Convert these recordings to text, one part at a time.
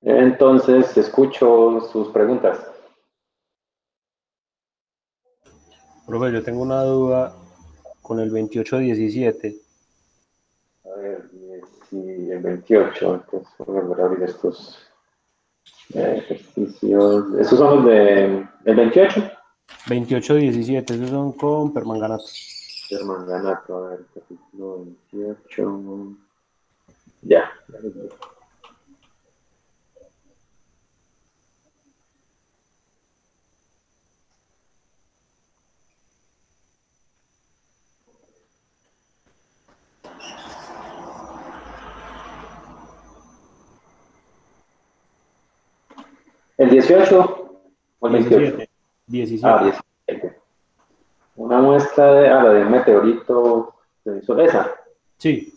Entonces, escucho sus preguntas. Profe, yo tengo una duda con el 2817. A ver, si el 28, entonces voy a volver a abrir estos ejercicios. ¿Esos son los de el 28? 2817, esos son con permanganato. Permanganato, a ver, capítulo 28. Ya les vi. ¿El 18 o el 28? 17, Ah, 17. 17. Una muestra de, la de un meteorito se hizo esa. Sí,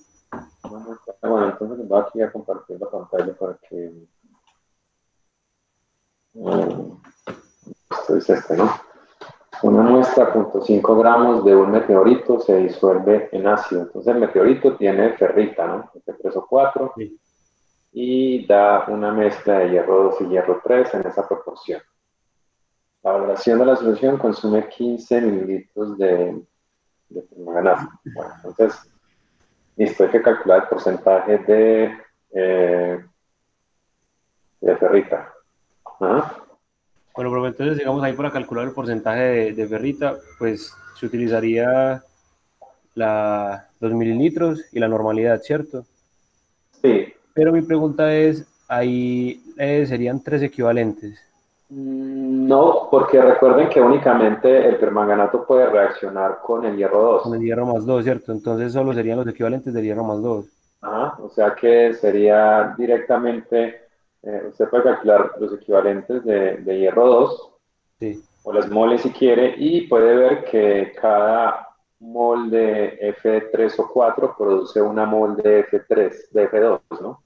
Una muestra, bueno, entonces les voy aquí a compartir la pantalla para que. Esto es este, ¿no? Una muestra, 0,5 gramos de un meteorito se disuelve en ácido. Entonces el meteorito tiene ferrita, ¿no? F3O4 sí. y da una mezcla de hierro 2 y hierro 3 en esa proporción. La valoración de la solución consume 15 mililitros de permanganato. Bueno, entonces, listo, hay que calcular el porcentaje eh, de ferrita. ¿Ah? Bueno, profe, entonces digamos ahí para calcular el porcentaje de ferrita, pues se utilizaría los mililitros y la normalidad, ¿cierto? Sí. Pero mi pregunta es, ahí serían tres equivalentes No, porque recuerden que únicamente el permanganato puede reaccionar con el hierro con 2. el hierro más 2, ¿cierto? Entonces solo serían los equivalentes del hierro más 2. Ajá, o sea que sería directamente, usted puede calcular los equivalentes de hierro 2 Sí. o las moles si quiere y puede ver que cada mol de F3 o 4 produce una mol de F3, de F2, ¿no?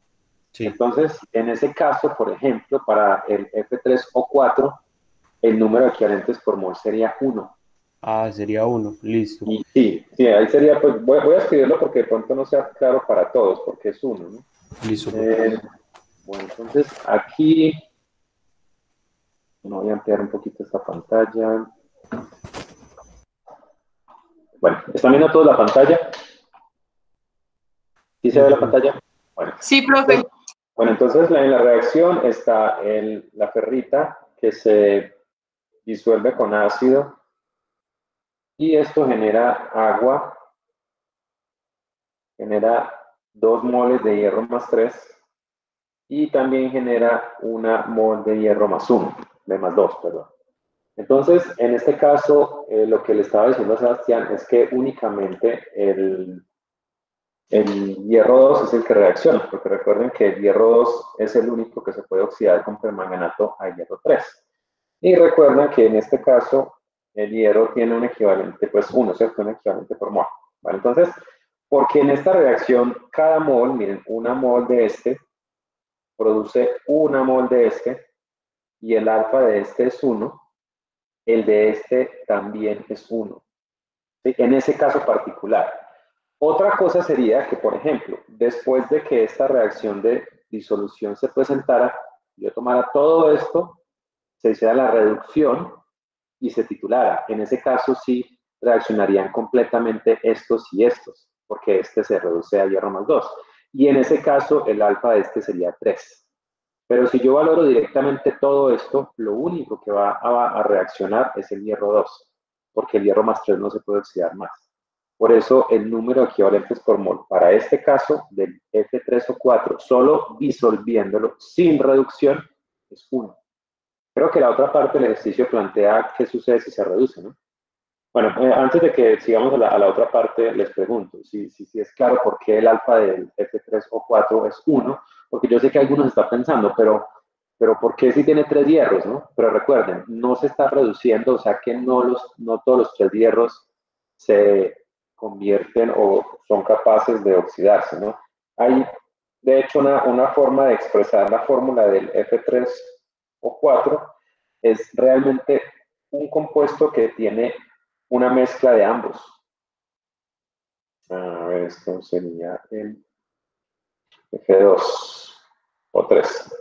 Sí. Entonces, en ese caso, por ejemplo, para el F3 o 4, el número de equivalentes por mol sería 1. Ah, sería uno, listo. Y sí, sí, ahí sería, pues voy a escribirlo porque de pronto no sea claro para todos, porque es 1, ¿no? Listo, profe. Eh, bueno, entonces aquí voy a ampliar un poquito esta pantalla. Bueno, ¿están viendo toda la pantalla? ¿Sí se Sí, ve la profe. pantalla? Bueno, Sí, profe. entonces, en la reacción está la ferrita que se disuelve con ácido y esto genera agua, genera 2 moles de hierro más 3 y también genera una mol de hierro más 1, de más 2, perdón. Entonces, en este caso, lo que le estaba diciendo a Sebastián es que únicamente el hierro 2 es el que reacciona, porque recuerden que el hierro 2 es el único que se puede oxidar con permanganato a hierro 3. Y recuerden que en este caso el hierro tiene un equivalente, pues 1, ¿cierto? Un equivalente por mol. ¿Vale? Entonces, porque en esta reacción cada mol, miren, una mol de este produce una mol de este y el alfa de este es 1, el de este también es 1. ¿Sí? En ese caso particular. Otra cosa sería que, por ejemplo, después de que esta reacción de disolución se presentara, yo tomara todo esto, se hiciera la reducción y se titulara. En ese caso sí reaccionarían completamente estos y estos, porque este se reduce a hierro más 2. Y en ese caso el alfa de este sería 3. Pero si yo valoro directamente todo esto, lo único que va a reaccionar es el hierro 2, porque el hierro más 3 no se puede oxidar más. Por eso el número de equivalentes por mol para este caso del F3 o 4, solo disolviéndolo sin reducción, es 1. Creo que la otra parte del ejercicio plantea qué sucede si se reduce, ¿no? Bueno, antes de que sigamos a la otra parte, les pregunto si es claro por qué el alfa del F3 o 4 es 1, porque yo sé que algunos están pensando, pero ¿por qué si tiene 3 hierros, no? Pero recuerden, no se está reduciendo, o sea que no todos los 3 hierros se convierten o son capaces de oxidarse, ¿no? Hay, de hecho, una forma de expresar la fórmula del F3 o 4 es realmente un compuesto que tiene una mezcla de ambos. A ver, esto sería el F2 o 3.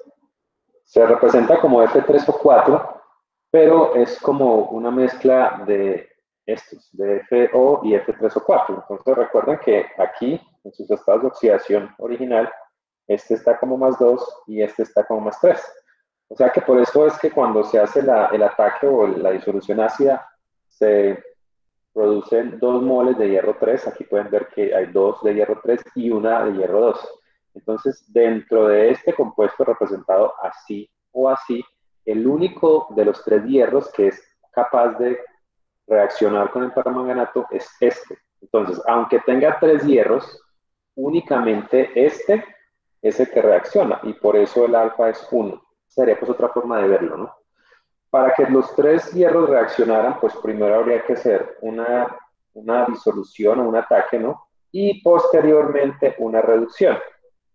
se representa como F3 o 4, pero es como una mezcla de estos, de FO y F3 o 4. Entonces recuerden que aquí, en sus estados de oxidación original, este está como +2 y este está como +3. O sea que por eso es que cuando se hace el ataque o la disolución ácida, se producen 2 moles de hierro 3. Aquí pueden ver que hay 2 de hierro 3 y una de hierro 2. Entonces, dentro de este compuesto representado así o así, el único de los 3 hierros que es capaz de reaccionar con el permanganato es este. Entonces, aunque tenga 3 hierros, únicamente este es el que reacciona y por eso el alfa es 1. Sería pues otra forma de verlo, ¿no? Para que los 3 hierros reaccionaran, pues primero habría que hacer una disolución o un ataque, ¿no? Y posteriormente una reducción.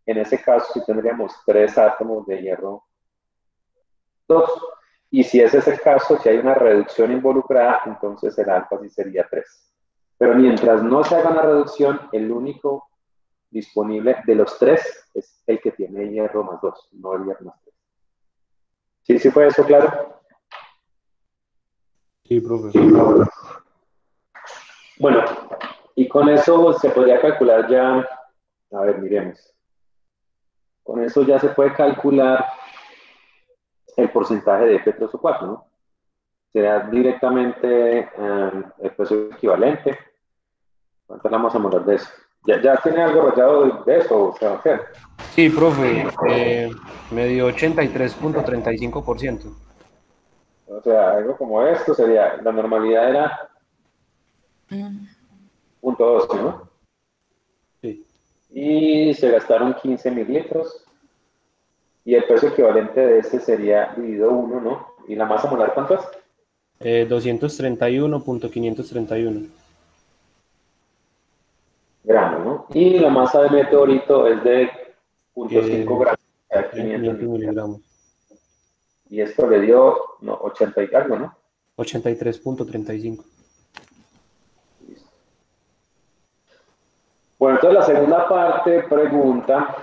En ese caso, sí tendríamos 3 átomos de hierro 2. Y si ese es el caso, si hay una reducción involucrada, entonces el alfa sí sería 3. Pero mientras no se haga una reducción, el único disponible de los 3 es el que tiene hierro +2, no el hierro +3. ¿Sí, sí fue eso claro? Sí, profe. Bueno, y con eso se podría calcular ya, a ver, miremos. Con eso ya se puede calcular el porcentaje de F3 o 4, ¿no? Se da directamente el peso equivalente. ¿Cuánto vamos a molar de eso? ¿Ya tiene algo rayado de eso, Sebastián? Sí, profe, me dio 83.35%. O sea, algo como esto sería, la normalidad era 0.12, ¿no? Sí. Y se gastaron 15 mililitros. Y el peso equivalente de este sería dividido 1, ¿no? ¿Y la masa molar cuánto es? 231.531. Gramos, ¿no? Y la masa del meteorito es de 0.5 Eh, gramos, o sea, 500 500 miligramos. miligramos. Y esto le dio, no, 80 y algo, ¿no? 83.35. Listo. Bueno, entonces la segunda parte pregunta,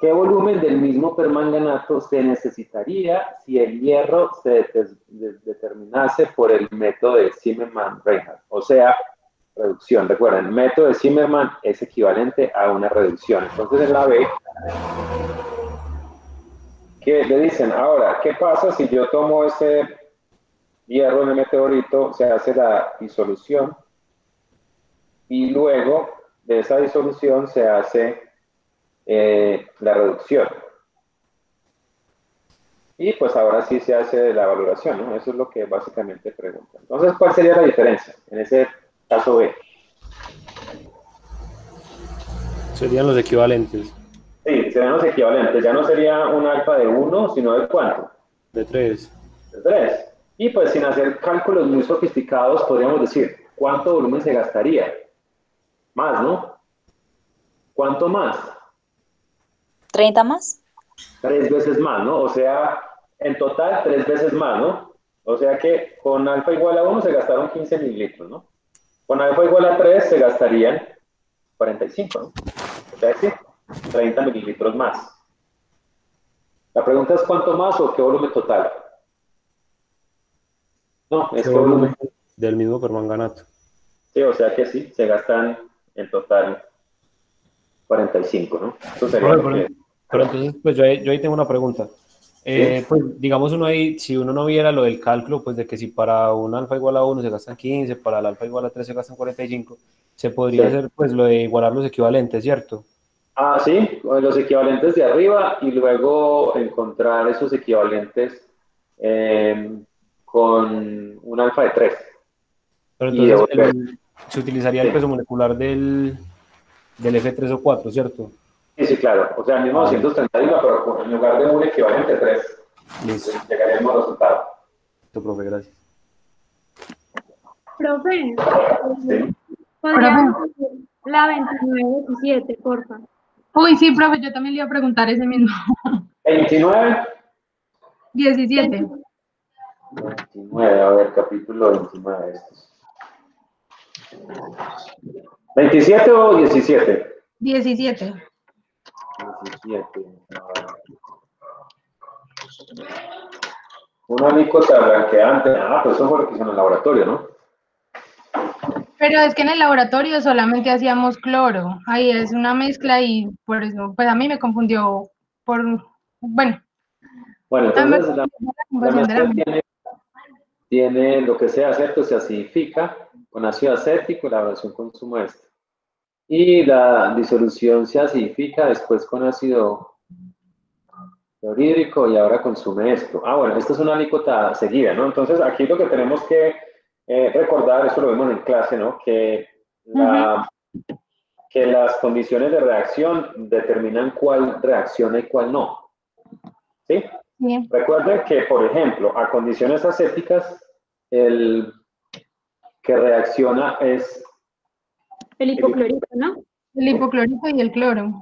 ¿qué volumen del mismo permanganato se necesitaría si el hierro se determinase por el método de Zimmermann-Reinhardt? O sea, reducción. Recuerden, el método de Zimmermann es equivalente a una reducción. Entonces en la B, ¿qué le dicen? Ahora, ¿qué pasa si yo tomo ese hierro en el meteorito, se hace la disolución y luego de esa disolución se hace la reducción? Y pues ahora sí se hace la valoración, ¿no? Eso es lo que básicamente pregunta. Entonces, ¿cuál sería la diferencia en ese caso B? Serían los equivalentes. Sí, serían los equivalentes. Ya no sería un alfa de 1, sino de ¿cuánto? De 3. De 3. Y pues sin hacer cálculos muy sofisticados, podríamos decir, ¿cuánto volumen se gastaría? Más, ¿no? ¿Cuánto más? 30 más. 3 veces más, ¿no? O sea, en total 3 veces más, ¿no? O sea que con alfa igual a 1 se gastaron 15 mililitros, ¿no? Con alfa igual a 3 se gastarían 45, ¿no? O sea, sí, 30 mililitros más. La pregunta es ¿cuánto más o qué volumen total? No, es ¿Qué que volumen. volumen del mismo permanganato? Sí, o sea que sí, se gastan en total 45, ¿no? Eso sería Profe, lo que... pero entonces, pues yo ahí tengo una pregunta. ¿Sí? Pues digamos uno ahí, si uno no viera lo del cálculo, pues de que si para un alfa igual a 1 se gastan 15, para el alfa igual a 3 se gastan 45, se podría Sí. hacer pues lo de igualar los equivalentes, ¿cierto? Ah, sí, los equivalentes de arriba y luego encontrar esos equivalentes eh, con un alfa de 3 Pero y entonces devolver. se utilizaría el Sí, peso molecular del F3 o 4, ¿cierto? sí, sí, claro. O sea, el mismo Ah, 231, pero en lugar de un equivalente 3, listo. llegaríamos al resultado. Listo, profe, gracias. Profe, ¿Sí? ¿podría repetir la 29-17, porfa? Uy, sí, profe, yo también le iba a preguntar ese mismo. 29. 17. 29, a ver, capítulo 29. Estos. ¿27 o 17? 17. 17. A ver. Una alícuota blanqueante. Ah, pues eso fue lo que hizo en el laboratorio, ¿no? Pero es que en el laboratorio solamente hacíamos cloro. Ahí es una mezcla y por eso, pues a mí me confundió por, bueno, Bueno, a mí me entonces la confundió la composición de la mezcla tiene lo que sea, ¿cierto? Se acidifica con ácido acético, la evaluación consume esto. Y la disolución se acidifica después con ácido clorhídrico y ahora consume esto. Ah, bueno, esta es una alícuota seguida, ¿no? Entonces aquí lo que tenemos que recordar, eso lo vemos en clase, ¿no? Que las condiciones de reacción determinan cuál reacciona y cuál no. ¿Sí? Bien. Recuerden que, por ejemplo, a condiciones acéticas, el que reacciona es El hipoclorito, ¿no? El hipoclorito y el cloro.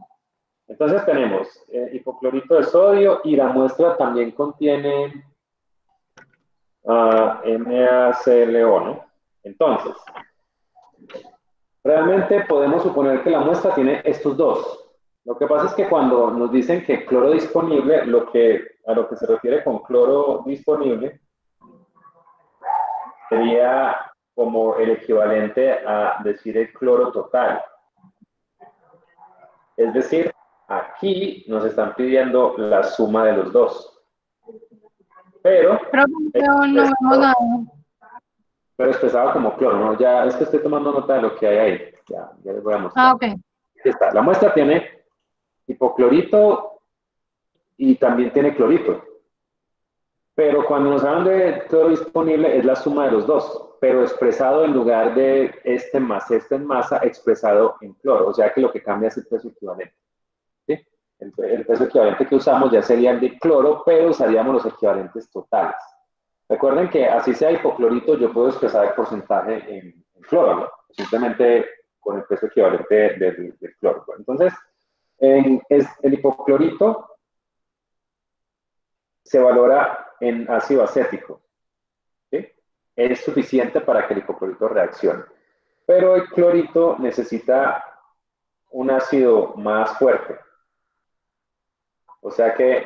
Entonces tenemos hipoclorito de sodio y la muestra también contiene NaClO, ¿no? Entonces, realmente podemos suponer que la muestra tiene estos dos. Lo que pasa es que cuando nos dicen que cloro disponible, a lo que se refiere con cloro disponible sería como el equivalente a decir el cloro total. Es decir, aquí nos están pidiendo la suma de los dos. Pero No vemos nada. pero expresado como cloro, ¿no? Ya es que estoy tomando nota de lo que hay ahí. Ya les voy a mostrar. Ah, ok. Aquí está. La muestra tiene hipoclorito y también tiene clorito. Pero cuando nos hablan de cloro disponible es la suma de los dos, pero expresado en lugar de este más este en masa, expresado en cloro. O sea que lo que cambia es el peso equivalente. ¿Sí? El peso equivalente que usamos ya sería el de cloro, pero usaríamos los equivalentes totales. Recuerden que así sea hipoclorito, yo puedo expresar el porcentaje en cloro, ¿no? Simplemente con el peso equivalente del cloro. Entonces, el hipoclorito se valora en ácido acético. ¿Sí? Es suficiente para que el hipoclorito reaccione. Pero el clorito necesita un ácido más fuerte. O sea que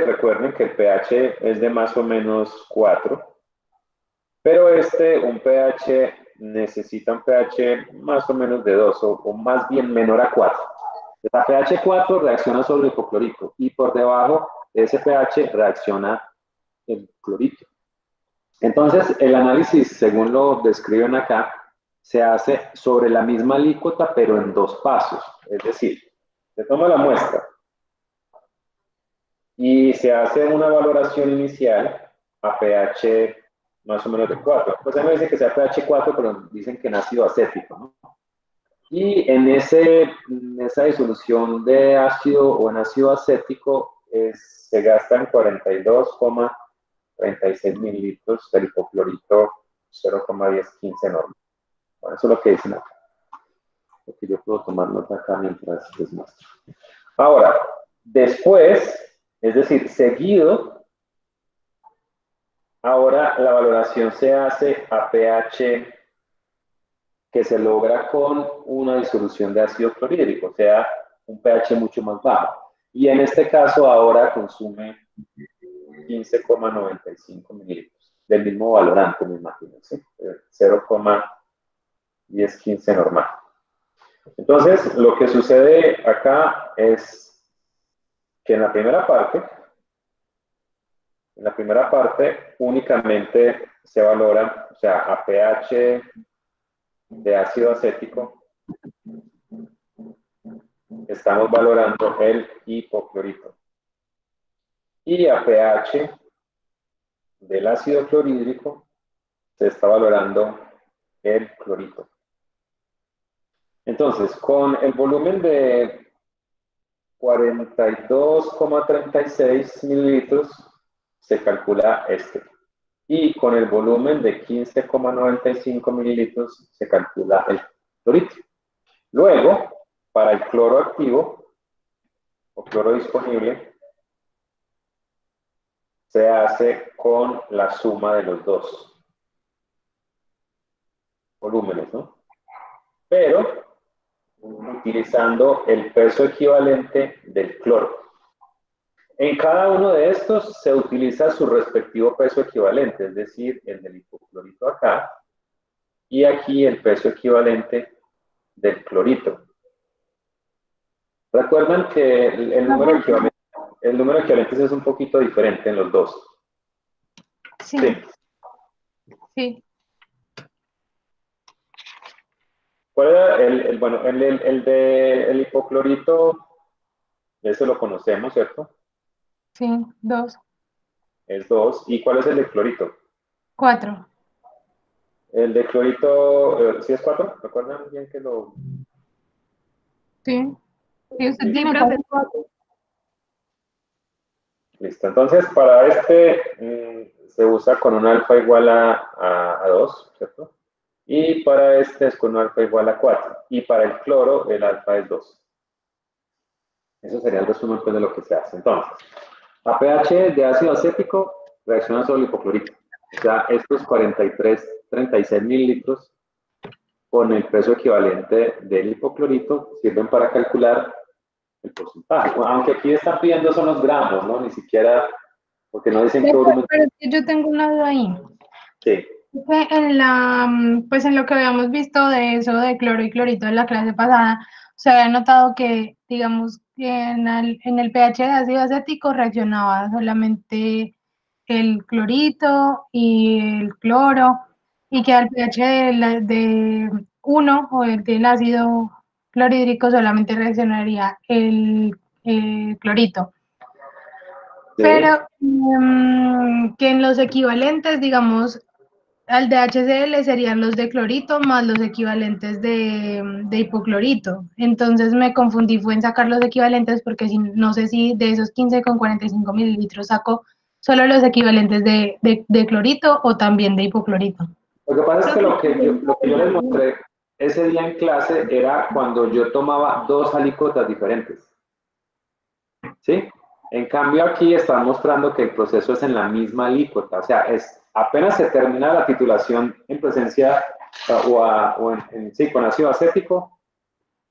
recuerden que el pH es de más o menos 4. Pero un pH necesita un pH más o menos de 2 o más bien menor a 4. A pH 4 reacciona sobre el hipoclorito y por debajo de ese pH reacciona el clorito. Entonces, el análisis, según lo describen acá, se hace sobre la misma alícuota, pero en dos pasos. Es decir, se toma la muestra y se hace una valoración inicial a pH más o menos de 4. Pues no dicen que sea pH 4, pero dicen que en ácido acético, ¿no? Y en esa disolución de ácido o en ácido acético se gastan 42,36 mililitros del hipoclorito 0,1015 normal. Bueno, eso es lo que dicen acá. Porque yo puedo tomar nota acá mientras les muestro. Ahora, después, es decir, seguido, ahora la valoración se hace a pH que se logra con una disolución de ácido clorhídrico, o sea, un pH mucho más bajo. Y en este caso ahora consume 15,95 mililitros, del mismo valorante, me imagino, ¿sí? 0,1015 normal. Entonces, lo que sucede acá es que en la primera parte únicamente se valora, o sea, a pH de ácido acético, estamos valorando el hipoclorito. Y a pH del ácido clorhídrico se está valorando el clorito. Entonces, con el volumen de 42,36 mililitros se calcula este. Y con el volumen de 15,95 mililitros se calcula el clorito. Luego, para el cloro activo o cloro disponible, se hace con la suma de los dos volúmenes, ¿no? Pero utilizando el peso equivalente del cloro. En cada uno de estos se utiliza su respectivo peso equivalente, es decir, el del hipoclorito acá y aquí el peso equivalente del clorito. Recuerdan que el número de equivalentes es un poquito diferente en los dos. Sí. Sí. ¿Cuál era bueno, el de hipoclorito? Ese lo conocemos, ¿cierto? Sí, 2. Es 2. ¿Y cuál es el de clorito? 4. El de clorito, ¿sí es 4? ¿Recuerdan bien que lo...? Sí. Sí, usted Sí. tiene que hacer 4. Listo. Entonces, para este se usa con un alfa igual a 2, ¿cierto? Y para este es con un alfa igual a 4. Y para el cloro, el alfa es 2. Eso sería el resumen pues, de lo que se hace. Entonces, a pH de ácido acético reacciona sobre el hipoclorito. O sea, estos 36 mililitros con el peso equivalente del hipoclorito sirven para calcular el porcentaje. Bueno, aunque aquí están pidiendo son los gramos, ¿no? Ni siquiera, porque no dicen qué volumen. Pero es que yo tengo una duda ahí. Sí. Pues en lo que habíamos visto de eso de cloro y clorito en la clase pasada, se había notado que, digamos, que en el pH de ácido acético reaccionaba solamente el clorito y el cloro, y que al pH de 1 o del ácido clorhídrico solamente reaccionaría el clorito. Sí. Pero que en los equivalentes, digamos, al de HCl serían los de clorito más los equivalentes de hipoclorito. Entonces me confundí, fue en sacar los equivalentes porque no sé si de esos 15,45 mililitros saco solo los equivalentes de clorito o también de hipoclorito. Lo que pasa es que lo que yo les mostré ese día en clase era cuando yo tomaba 2 alícuotas diferentes. ¿Sí? En cambio aquí están mostrando que el proceso es en la misma alícuota, o sea, apenas se termina la titulación en presencia sí, con ácido acético,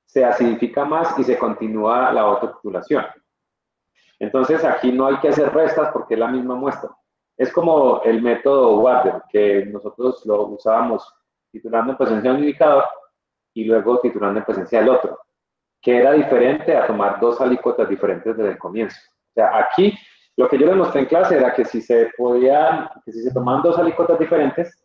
se acidifica más y se continúa la autotitulación. Entonces aquí no hay que hacer restas porque es la misma muestra. Es como el método Water, que nosotros lo usábamos titulando en presencia de un indicador y luego titulando en presencia del otro, que era diferente a tomar 2 alícuotas diferentes desde el comienzo. O sea, aquí lo que yo les mostré en clase era que si se tomaban 2 alícuotas diferentes,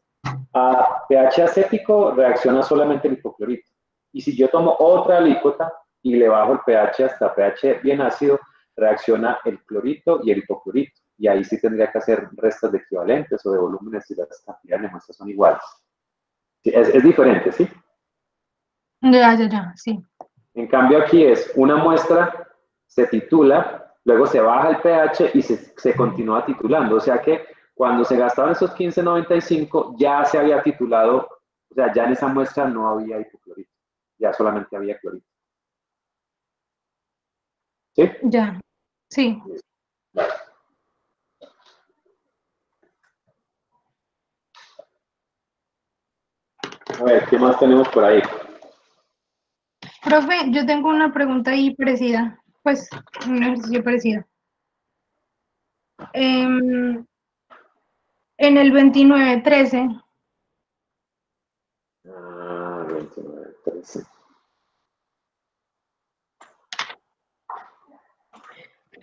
a pH acético reacciona solamente el hipoclorito. Y si yo tomo otra alícuota y le bajo el pH hasta pH bien ácido, reacciona el clorito y el hipoclorito. Y ahí sí tendría que hacer restas de equivalentes o de volúmenes si las cantidades de muestras son iguales. Sí, es diferente, ¿sí? Ya, sí. En cambio aquí es una muestra, se titula, luego se baja el pH y se continúa titulando. O sea que cuando se gastaban esos 15,95 ya se había titulado, o sea, ya en esa muestra no había hipoclorito, ya solamente había clorito. ¿Sí? Ya, sí. Vale. A ver, ¿qué más tenemos por ahí? Profe, yo tengo una pregunta ahí parecida, pues un ejercicio parecido. En el 2913, 29,13.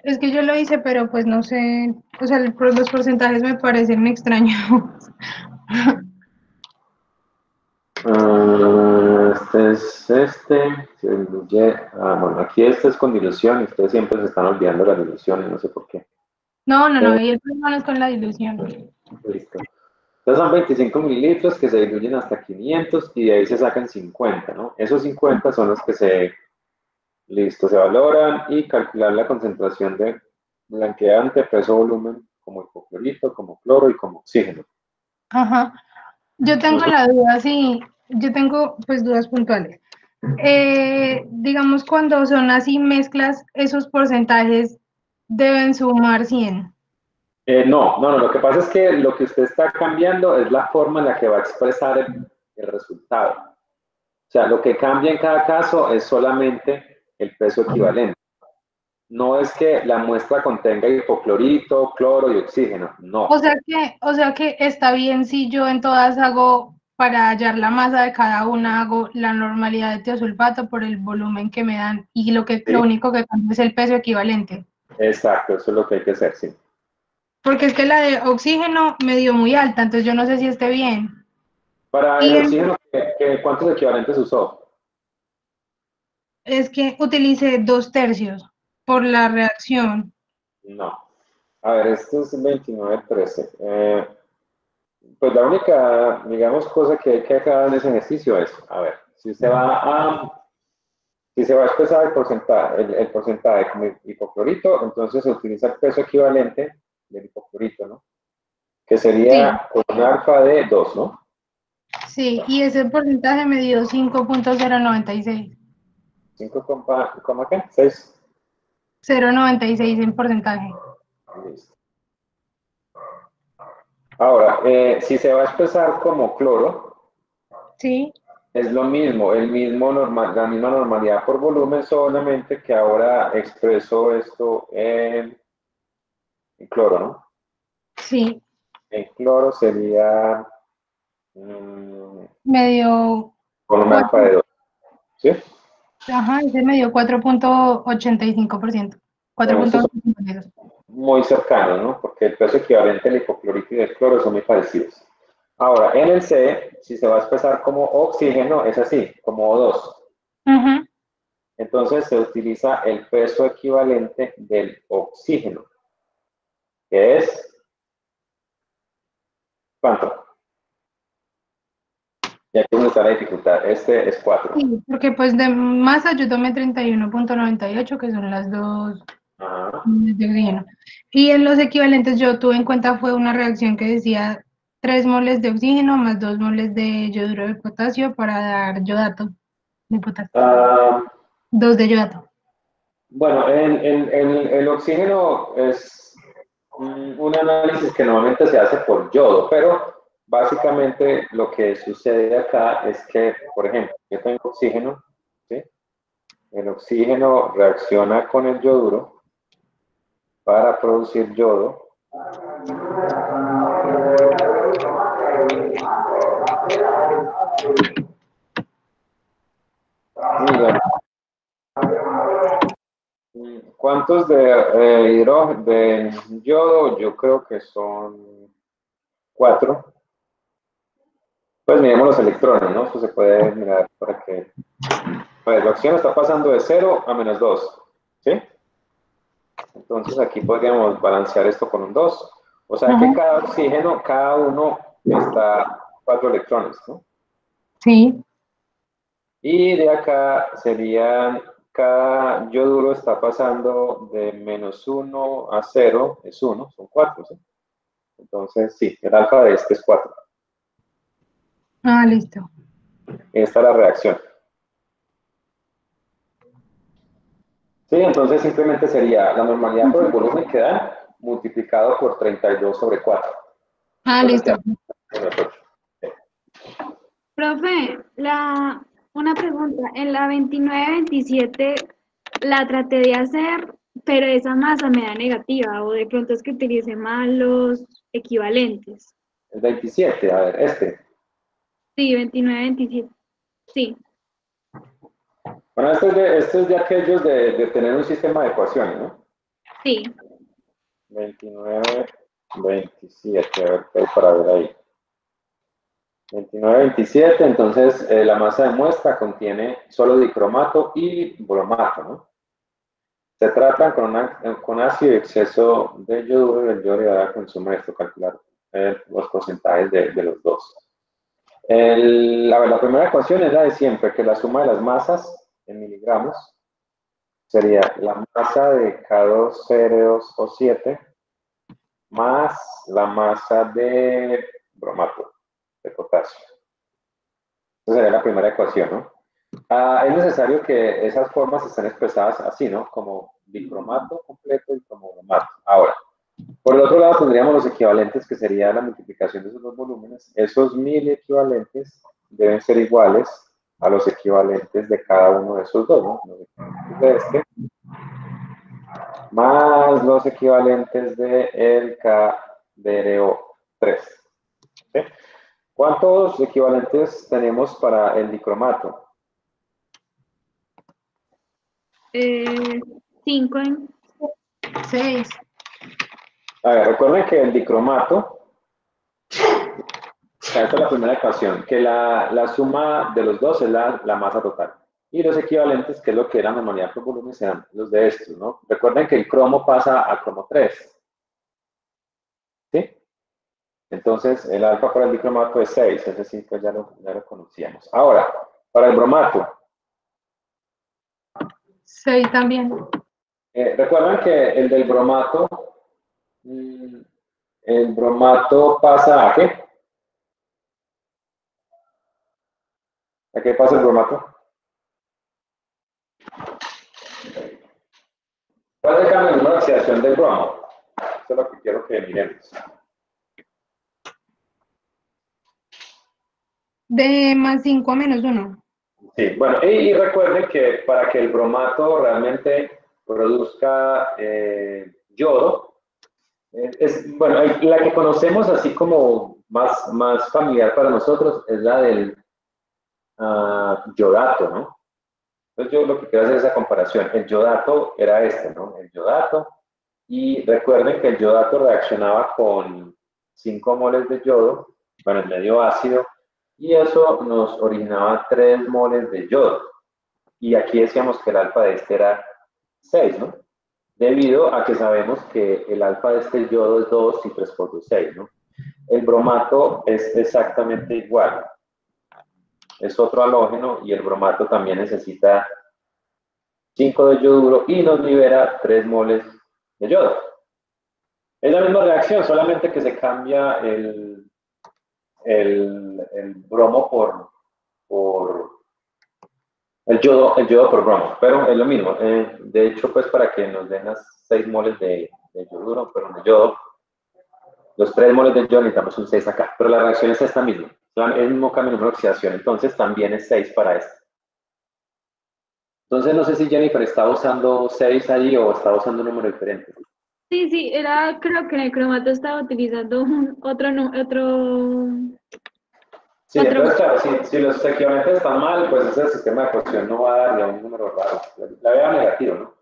es que yo lo hice, pero pues no sé, o sea, los porcentajes me parecen extraños. Bueno, aquí este es con dilución y ustedes siempre se están olvidando las diluciones, no sé por qué. No, y el problema no es con la dilución. Listo. Entonces son 25 mililitros que se diluyen hasta 500 y de ahí se sacan 50, ¿no? Esos 50 son los que se valoran y calcular la concentración de blanqueante, peso, volumen, como hipoclorito, como cloro y como oxígeno. Ajá. Yo tengo la duda, sí, yo tengo pues dudas puntuales. Digamos, cuando son así mezclas, esos porcentajes deben sumar 100. No, lo que pasa es que lo que usted está cambiando es la forma en la que va a expresar el resultado. O sea, lo que cambia en cada caso es solamente el peso equivalente. no es que la muestra contenga hipoclorito, cloro y oxígeno, no. O sea que está bien si yo en todas hago, para hallar la masa de cada una, hago la normalidad de tiosulfato por el volumen que me dan y lo Sí. único que cambia es el peso equivalente. Exacto, eso es lo que hay que hacer, sí. Porque es que la de oxígeno me dio muy alta, entonces yo no sé si esté bien. Para Y el oxígeno, ¿cuántos equivalentes usó? es que utilicé 2/3 por la reacción. No. A ver, esto es 29-13. Pues la única, digamos, cosa que hay que aclarar en ese ejercicio es, a ver, si se va a expresar el porcentaje como hipoclorito, entonces se utiliza el peso equivalente del hipoclorito, ¿no? Que sería con un alfa de 2, ¿no? Sí, y ese porcentaje me dio 5.096. 5, ¿qué? 6. 0.96 en porcentaje. Listo. Ahora, si se va a expresar como cloro, Sí, es lo mismo, la misma normalidad por volumen, solamente que ahora expreso esto en cloro, ¿no? sí, En cloro sería me dio con un alfa 4, de 2, ¿sí? ajá, ese me dio 4.85%. Bueno, estos son 4.82. muy cercanos, ¿no? Porque el peso equivalente del hipoclorito y del cloro son muy parecidos. Ahora, en el C, si se va a expresar como oxígeno, es así, como O2. Ujú. Entonces se utiliza el peso equivalente del oxígeno, que es, ¿cuánto? Y aquí es donde está la dificultad. Este es 4. Sí, porque pues de masa yo tomé 31.98, que son las dos Ajá. de oxígeno. Y en los equivalentes yo tuve en cuenta fue una reacción que decía 3 moles de oxígeno más 2 moles de yoduro de potasio para dar yodato de potasio. Ah, 2 de yodato. bueno, el oxígeno es un análisis que normalmente se hace por yodo, pero básicamente lo que sucede acá es que, por ejemplo, yo tengo oxígeno, ¿sí? El oxígeno reacciona con el yoduro para producir yodo. Y bueno, ¿cuántos de hidrógeno, de yodo? Yo creo que son 4. Pues miremos los electrones, ¿no? Esto se puede mirar para que... Pues la oxígeno está pasando de 0 a -2, ¿sí? Entonces aquí podríamos balancear esto con un 2. O sea que cada oxígeno, cada uno está 4 electrones, ¿no? Sí. Y de acá serían, cada yoduro está pasando de -1 a 0, es 1, son 4, ¿sí? Entonces, sí, el alfa de este es 4. Ah, listo. Esta es la reacción. Sí, entonces simplemente sería la normalidad por el volumen que dan multiplicado por 32/4. Ah, Entonces listo. queda -8. Profe, una pregunta. En la 29-27 la traté de hacer, pero esa masa me da negativa, o de pronto es que utilicé mal los equivalentes. El 27, a ver, Sí, 29-27. Sí, Bueno, esto es de aquellos de tener un sistema de ecuaciones, ¿no? sí. 29, 27, a ver qué hay para ver ahí. 29, 27, entonces la masa de muestra contiene solo dicromato y bromato, ¿no? Se tratan con ácido y exceso de yoduro y el yoduro le da consumo esto, calcular los porcentajes de los dos. La primera ecuación es la de siempre, que la suma de las masas en miligramos sería la masa de K2CR2O7 más la masa de bromato, de potasio. Esa sería la primera ecuación, ¿no? Es necesario que esas formas estén expresadas así, ¿no? Como dicromato completo y como bromato. Ahora, por el otro lado tendríamos los equivalentes, que sería la multiplicación de esos dos volúmenes. Esos 1000 equivalentes deben ser iguales a los equivalentes de cada uno de esos dos, ¿no? Los equivalentes de este más los equivalentes de el KDRO3. ¿Sí? ¿Cuántos equivalentes tenemos para el dicromato? 5 6. A ver, recuerden que el dicromato, esta es la primera ecuación, que la suma de los dos es la masa total. Y los equivalentes, que es lo que era normalidad por volumen, sean los de estos, ¿no? Recuerden que el cromo pasa a cromo 3. ¿Sí? Entonces, el alfa para el dicromato es 6, ese sí, pues ya lo conocíamos. Ahora, para el bromato. 6 también. Recuerden que el del bromato, el bromato pasa ¿a qué? ¿A qué pasa el bromato? ¿Cuál es el cambio de número de oxidación del bromo? Eso es lo que quiero que miremos. De +5 a -1. Sí, bueno, y recuerden que para que el bromato realmente produzca yodo, bueno, la que conocemos así como más familiar para nosotros es la del yodato, ¿no? Entonces yo lo que quiero hacer es esa comparación. El yodato era este, ¿no? El yodato. Y recuerden que el yodato reaccionaba con 5 moles de yodo, bueno, el medio ácido, y eso nos originaba 3 moles de yodo. Y aquí decíamos que el alfa de este era 6, ¿no? Debido a que sabemos que el alfa de este yodo es 2 y 3 por 2, 6, ¿no? El bromato es exactamente igual. Es otro halógeno y el bromato también necesita 5 de yoduro y nos libera 3 moles de yodo. Es la misma reacción, solamente que se cambia el bromo por el yodo por bromo, pero es lo mismo. De hecho, pues para que nos den las 6 moles de yoduro, pero de yodo, los 3 moles de yodo necesitamos un 6 acá, pero la reacción es esta misma, es el mismo cambio de número de oxidación, entonces también es 6 para esto. Entonces no sé si Jennifer está usando 6 ahí o está usando un número diferente. Sí, creo que en el cromato estaba utilizando otro. Sí, entonces claro, si los equivalentes están mal, pues ese sistema de ecuación no va a darle a un número raro. La vea negativo, ¿no?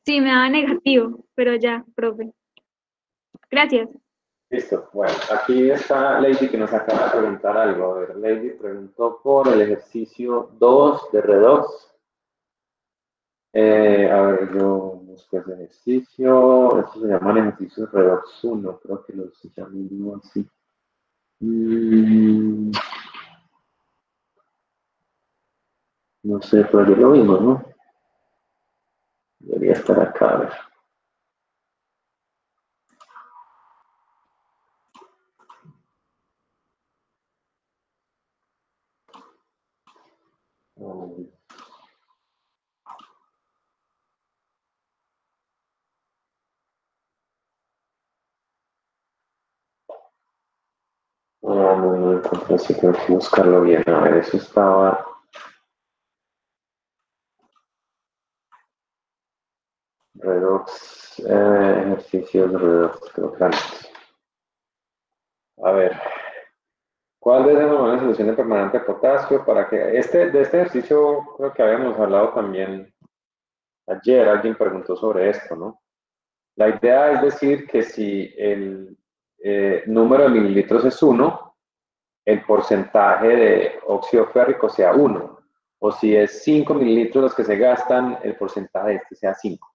Sí, me daba negativo, pero ya, profe. Gracias. Listo. Bueno, aquí está Lady que nos acaba de preguntar algo. A ver, Lady preguntó por el ejercicio 2 de redox. A ver, yo busco ese ejercicio. Estos se llaman ejercicios redox 1, creo que los llaman así. No sé, pero yo lo mismo, ¿no? Debería estar acá, a ver. No encontré, así tengo que buscarlo bien. A ver, eso estaba. Redox, ejercicios de redox, creo que antes. A ver, ¿cuál es la normal solución de permanente de potasio para que de este ejercicio creo que habíamos hablado también ayer, alguien preguntó sobre esto, ¿no? La idea es decir que si el número de mililitros es 1, el porcentaje de óxido férrico sea 1, o si es 5 mililitros los que se gastan, el porcentaje de este sea 5.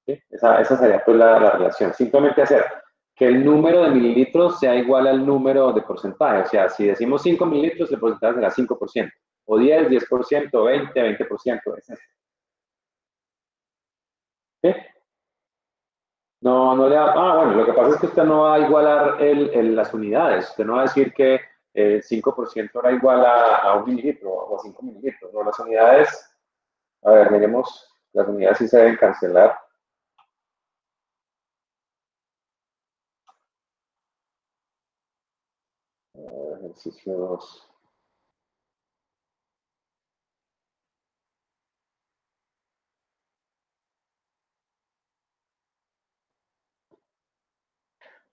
¿Sí? Esa sería pues la relación. Simplemente hacer que el número de mililitros sea igual al número de porcentaje. O sea, si decimos 5 mililitros, el porcentaje será 5%. O 10, 10%, 20, 20%. ¿Sí? No le da. Bueno, lo que pasa es que usted no va a igualar las unidades. Usted no va a decir que el 5% era igual a 1 mililitro o a 5 mililitros. No, las unidades, a ver, miremos, las unidades sí se deben cancelar. Ejercicio 2.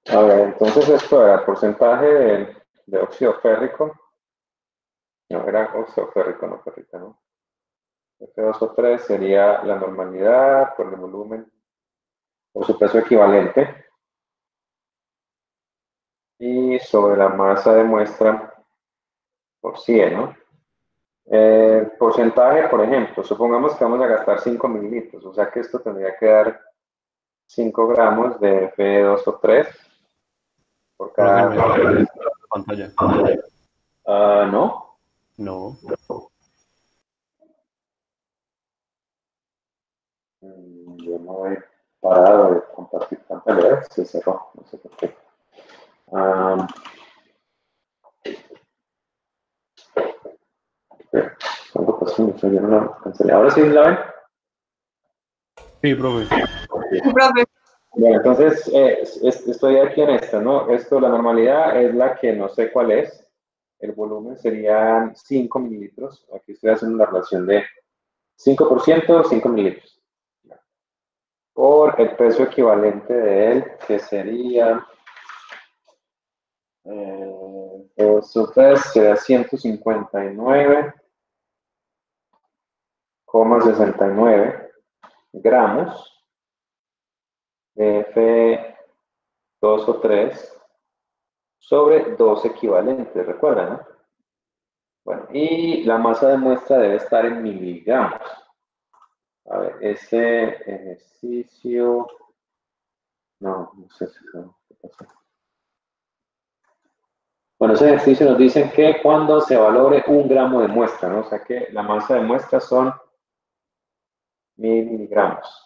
A ver, entonces esto era porcentaje de óxido férrico. No, era óxido férrico, no ferrita, ¿no? F2O3 sería la normalidad por el volumen, por su peso equivalente. Y sobre la masa de muestra por 100, ¿no? Porcentaje, por ejemplo, supongamos que vamos a gastar 5 mililitros, o sea que esto tendría que dar 5 gramos de F2O3 por cada... Pantalla. ¿No? No. Yo no he parado de compartir pantalla, se cerró, no sé por qué. Algo pasó, yo no la cancelé. ¿Ahora sí la ven? Sí, profe. Profe, Bueno, entonces estoy aquí en esta, ¿no? Esto, la normalidad es la que no sé cuál es. El volumen serían 5 mililitros. Aquí estoy haciendo la relación de 5%, 5 mililitros. Por el peso equivalente de él, que sería... eso sería 159,69 gramos de F2O3 sobre 2 equivalentes, ¿recuerdan? ¿No? Bueno, y la masa de muestra debe estar en miligramos. A ver, ese ejercicio... No sé si... ¿qué pasó? Bueno, ese ejercicio nos dice que cuando se valore 1 gramo de muestra, ¿no? O sea que la masa de muestra son 1000 miligramos.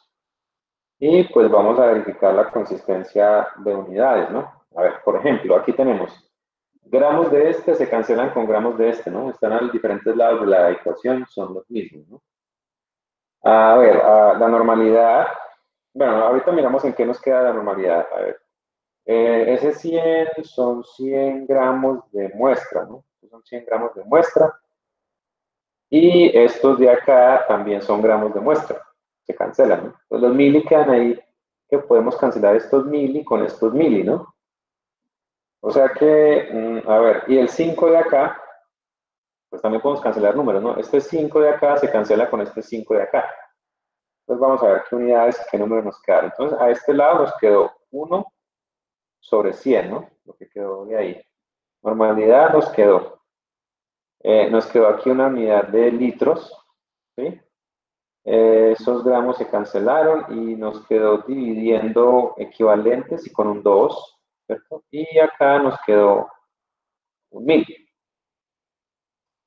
Y pues vamos a verificar la consistencia de unidades, ¿no? A ver, por ejemplo, aquí tenemos gramos de este se cancelan con gramos de este, ¿no? Están a los diferentes lados de la ecuación, son los mismos, ¿no? A ver, la normalidad, bueno, ahorita miramos en qué nos queda la normalidad. A ver, ese 100 son 100 gramos de muestra, ¿no? Son 100 gramos de muestra. Y estos de acá también son gramos de muestra. Se cancelan, ¿no? Entonces los mili quedan ahí, que podemos cancelar estos mili con estos mili, ¿no? O sea que, a ver, y el 5 de acá, pues también podemos cancelar números, ¿no? Este 5 de acá se cancela con este 5 de acá. Entonces vamos a ver qué unidades, qué números nos quedaron. Entonces a este lado nos quedó 1 sobre 100, ¿no? Lo que quedó de ahí. Normalidad nos quedó aquí una unidad de litros, ¿sí? Esos gramos se cancelaron y nos quedó dividiendo equivalentes y con un 2, ¿cierto? Y acá nos quedó un 1000.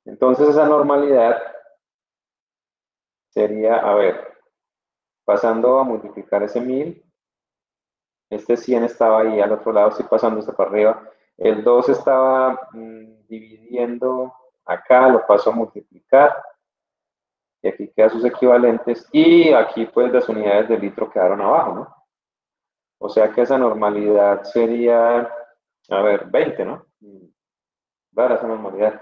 Entonces esa normalidad sería, a ver, pasando a multiplicar ese 1000, este 100 estaba ahí al otro lado, estoy pasando este para arriba, el 2 estaba dividiendo acá, lo paso a multiplicar, y aquí quedan sus equivalentes, y aquí pues las unidades de litro quedaron abajo, ¿no? O sea que esa normalidad sería, a ver, 20, ¿no? Para esa normalidad.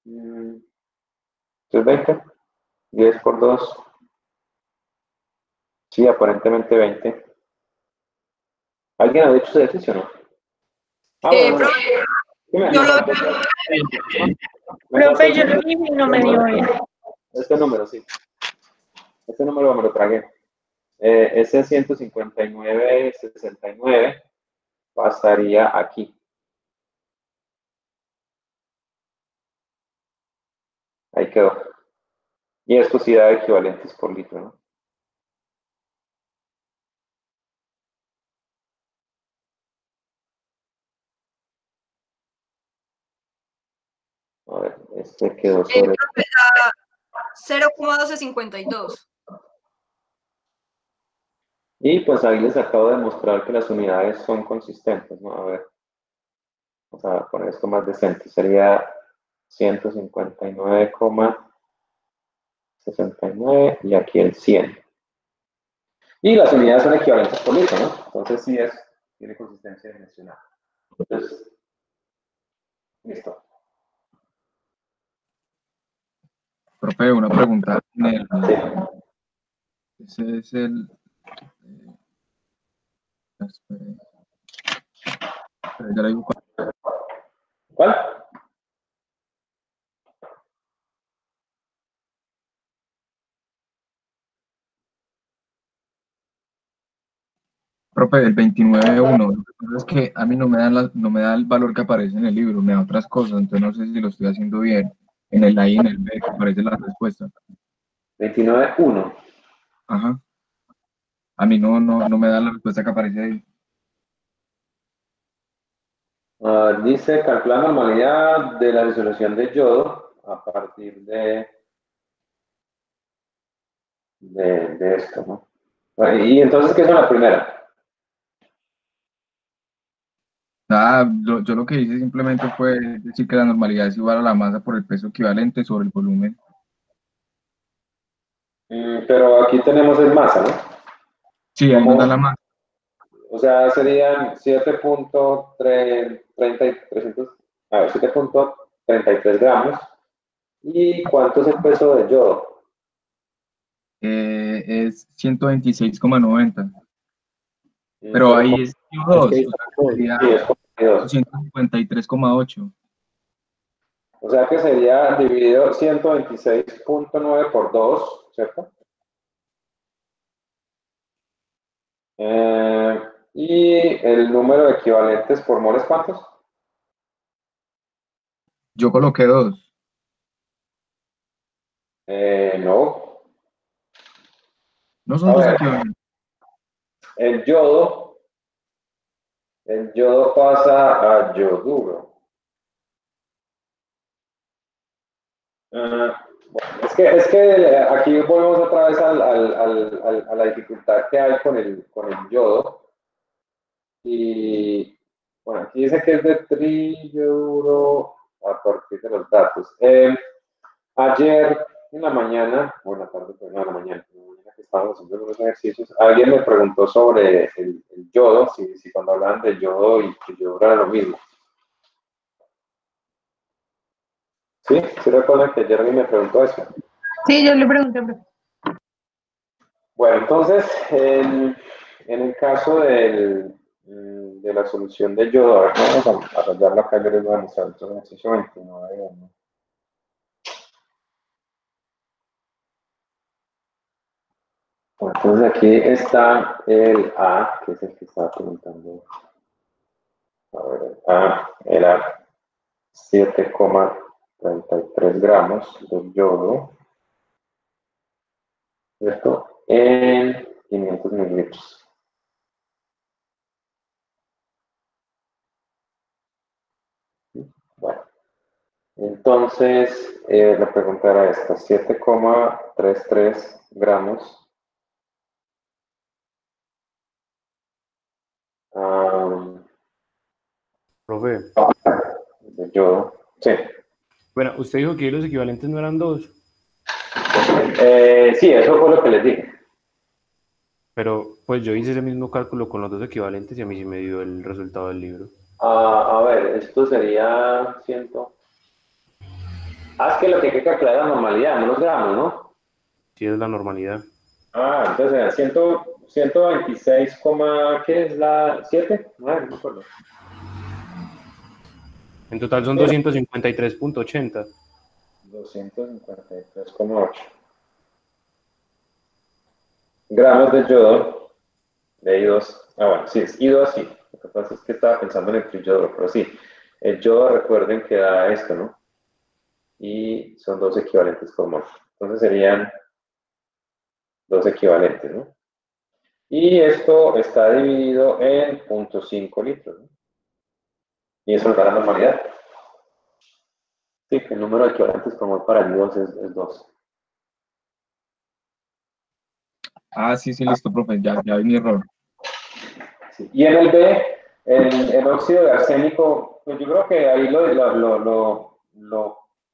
¿Esto es 20? 10 por 2. Sí, aparentemente 20. ¿Alguien ha hecho ese ejercicio o no? Bueno. profe, yo lo profe, yo lo vi y no me dio bien. Este número, sí. Este número me lo tragué. Ese 159,69 pasaría aquí. Ahí quedó. Y esto sí da equivalentes por litro, ¿no? A ver, este quedó sobre... 0,1252. Y pues ahí les acabo de mostrar que las unidades son consistentes, ¿no? A ver, vamos a poner esto más decente. Sería 159,69 y aquí el 100. Y las unidades son equivalentes por litro, ¿no? Entonces sí tiene consistencia dimensional. Entonces, listo. Profe, una pregunta. Ese es el... espere. Ya le digo ¿Cuál? profe, el 29.1. Lo que pasa es que a mí no me da el valor que aparece en el libro, me da otras cosas, entonces no sé si lo estoy haciendo bien. En el A y en el B que aparece la respuesta. 29.1. Ajá. A mí no me da la respuesta que aparece ahí. Dice calcular la normalidad de la disolución de yodo a partir de esto, ¿no? Bueno, y entonces, ¿qué es la primera? Nada, yo lo que hice simplemente fue decir que la normalidad es igual a la masa por el peso equivalente sobre el volumen. Pero aquí tenemos el masa, ¿no? Sí, ahí nos da la masa. O sea, serían 7.33 gramos. ¿Y cuánto es el peso del yodo? Es 126,90. Pero Pero ahí es CO2, Es que o sea que sería sí, es 42. 253,8. O sea que sería dividido 126.9 por 2, ¿cierto? Y el número de equivalentes por moles, ¿cuántos? Yo coloqué 2. No. No A son 2 ver, equivalentes. el yodo, el yodo pasa a yoduro. Es que aquí volvemos otra vez a la dificultad que hay con el yodo. Y bueno, aquí dice que es de trillo a partir de los datos. Ayer en la mañana, o en la tarde, pero no, en la mañana que estábamos haciendo los ejercicios, alguien me preguntó sobre el yodo, si cuando hablaban de yodo y que yodo era lo mismo. ¿Sí? ¿Sí recuerdan que ayer alguien me preguntó eso? Sí, yo le pregunté, profe. Bueno, entonces, en el caso de la solución de yodo, a ver, vamos a rayarlo acá, yo les voy a mostrar el ejercicio 29. ¿No? Bueno, entonces aquí está el A, que es el que estaba preguntando. A ver, el A era 7,33 gramos de yodo, ¿cierto? En 500 mililitros. Bueno, entonces la pregunta era esta, 7,33 gramos Profe. de yodo. Sí. Bueno, usted dijo que los equivalentes no eran 2, Sí, eso fue lo que les dije. pero pues yo hice ese mismo cálculo con los dos equivalentes y a mí sí me dio el resultado del libro. A ver, esto sería 100. Es que lo que hay que calcular es la normalidad, no los gramos, ¿no? Sí es la normalidad. Entonces era 126, ¿qué es la 7? No me acuerdo. En total son Sí, 253,80. 253,8 gramos de yodo de I2. Bueno, sí, es I2, sí. Lo que pasa es que estaba pensando en el triyoduro, pero sí. El yodo, recuerden que da esto, ¿no? Y son dos equivalentes por mol. Entonces serían dos equivalentes, ¿no? Y esto está dividido en 0.5 litros, ¿no? Y eso nos da la normalidad. Sí, que el número de equivalentes por mol para el I2 es 2. Sí, listo, profe, ya vi mi error. Sí. Y en el B, el óxido de arsénico, pues yo creo que ahí lo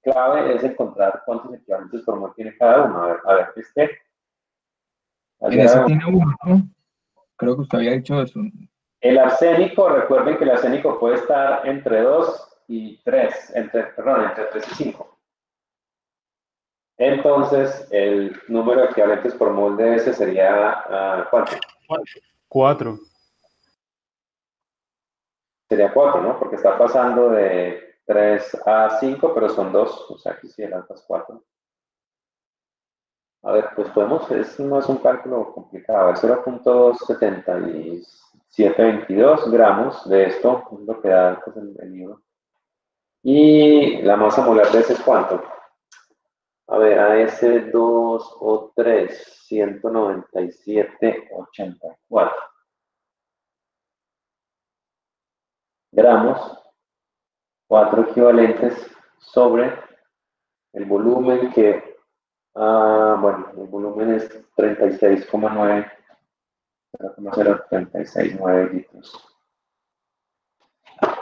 clave es encontrar cuántos equivalentes por mol tiene cada uno. A ver, En ese tiene uno, ¿no? Creo que usted había dicho eso. el arsénico, recuerden que el arsénico puede estar entre 2 y 3, entre 3 y 5. Entonces, el número de equivalentes por mol de ese sería, ¿cuánto? 4. sería 4, ¿no? Porque está pasando de 3 a 5, pero son 2, o sea, aquí sí el alfa es 4. A ver, pues podemos, no es un cálculo complicado, es 0.7722 gramos de esto, es lo que da pues, el libro. Y la masa molar de ese es ¿cuánto? A ver, AS2 o 3, 197,84 gramos, 4 equivalentes sobre el volumen que, bueno, el volumen es 36,9, 0,0369 litros.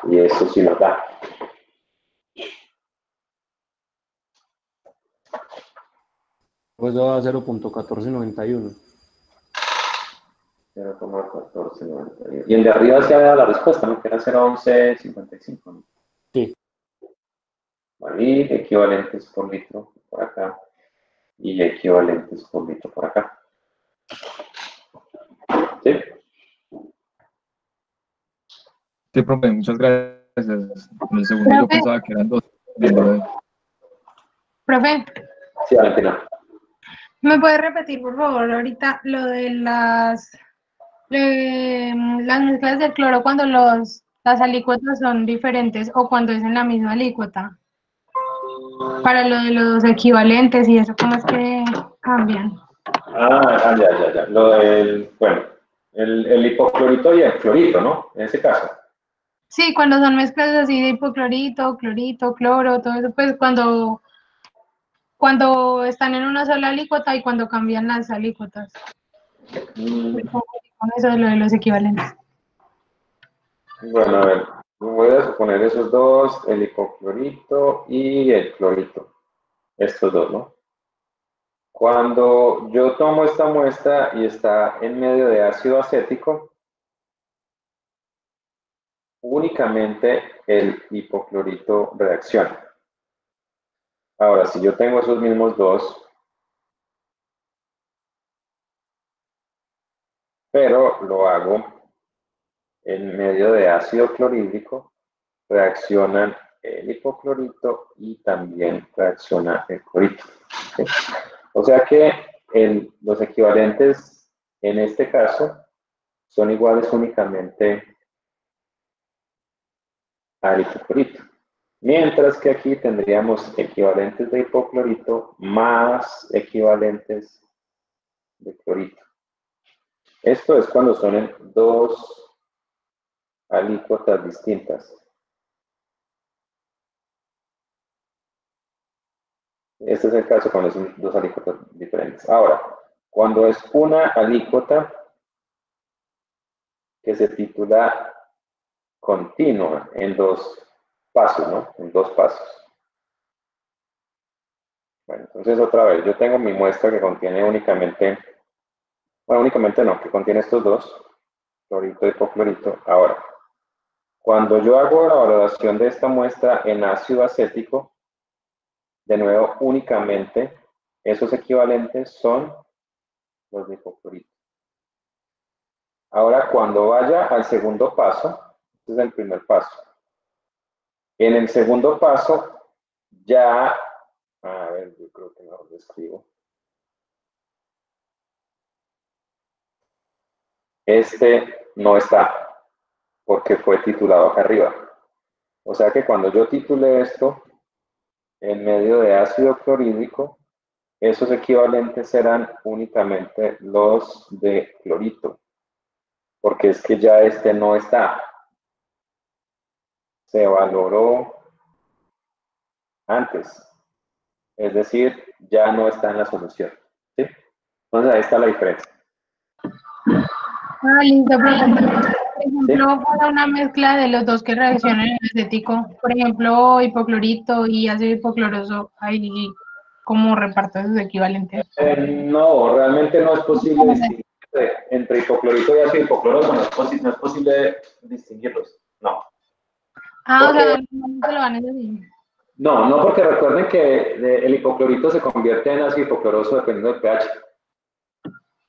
Y eso sí nos da. Pues va a 0.1491. 0,1491. Y el de arriba se ha dado la respuesta, ¿no? Que era 0,1155, ¿no? Sí. Bueno, y equivalentes por litro por acá. Y equivalentes por litro por acá. ¿Sí? Sí, profe, muchas gracias. En el segundo yo pensaba que eran 2. Profe, Sí, Valentina. ¿me puede repetir, por favor, ahorita lo de las mezclas del cloro cuando las alícuotas son diferentes o cuando es en la misma alícuota? Para lo de los equivalentes y eso, ¿cómo es que cambian? Ya. Lo del, bueno, el hipoclorito y el clorito, ¿no? En ese caso. Sí, cuando son mezclas así de hipoclorito, clorito, cloro, todo eso, pues cuando están en una sola alícuota y cuando cambian las alícuotas. Con eso de lo de los equivalentes. Bueno, a ver, voy a suponer esos dos, el hipoclorito y el clorito. Estos dos, ¿no? Cuando yo tomo esta muestra y está en medio de ácido acético, únicamente el hipoclorito reacciona. Ahora, si yo tengo esos mismos dos, pero lo hago en medio de ácido clorhídrico, reaccionan el hipoclorito y también reacciona el clorito. ¿Sí? O sea que los equivalentes en este caso son iguales únicamente al hipoclorito. Mientras que aquí tendríamos equivalentes de hipoclorito más equivalentes de clorito. Esto es cuando son en dos alícuotas distintas. Este es el caso cuando son dos alícuotas diferentes. Ahora, cuando es una alícuota que se titula continua en dos pasos, ¿no? En dos pasos. Bueno, entonces otra vez, yo tengo mi muestra que contiene únicamente, bueno, únicamente no, que contiene estos dos, clorito y hipoclorito. Ahora, cuando yo hago la valoración de esta muestra en ácido acético, de nuevo, únicamente esos equivalentes son los de hipoclorito. Ahora, cuando vaya al segundo paso, este es el primer paso. En el segundo paso, ya, a ver, yo creo que no lo escribo. Este no está, porque fue titulado acá arriba. O sea que cuando yo titule esto en medio de ácido clorhídrico, esos equivalentes serán únicamente los de clorito, porque es que ya este no está. Se valoró antes, es decir, ya no está en la solución. ¿Sí? Entonces ahí está la diferencia. Listo, por ejemplo, para una mezcla de los dos que reaccionan en acético, por ejemplo, hipoclorito y ácido hipocloroso, ¿hay cómo reparto esos equivalentes? No, realmente no es posible distinguir entre hipoclorito y ácido hipocloroso, no es posible distinguirlos, no. O sea, no se lo van a decir. No, porque recuerden que el hipoclorito se convierte en ácido hipocloroso dependiendo del pH.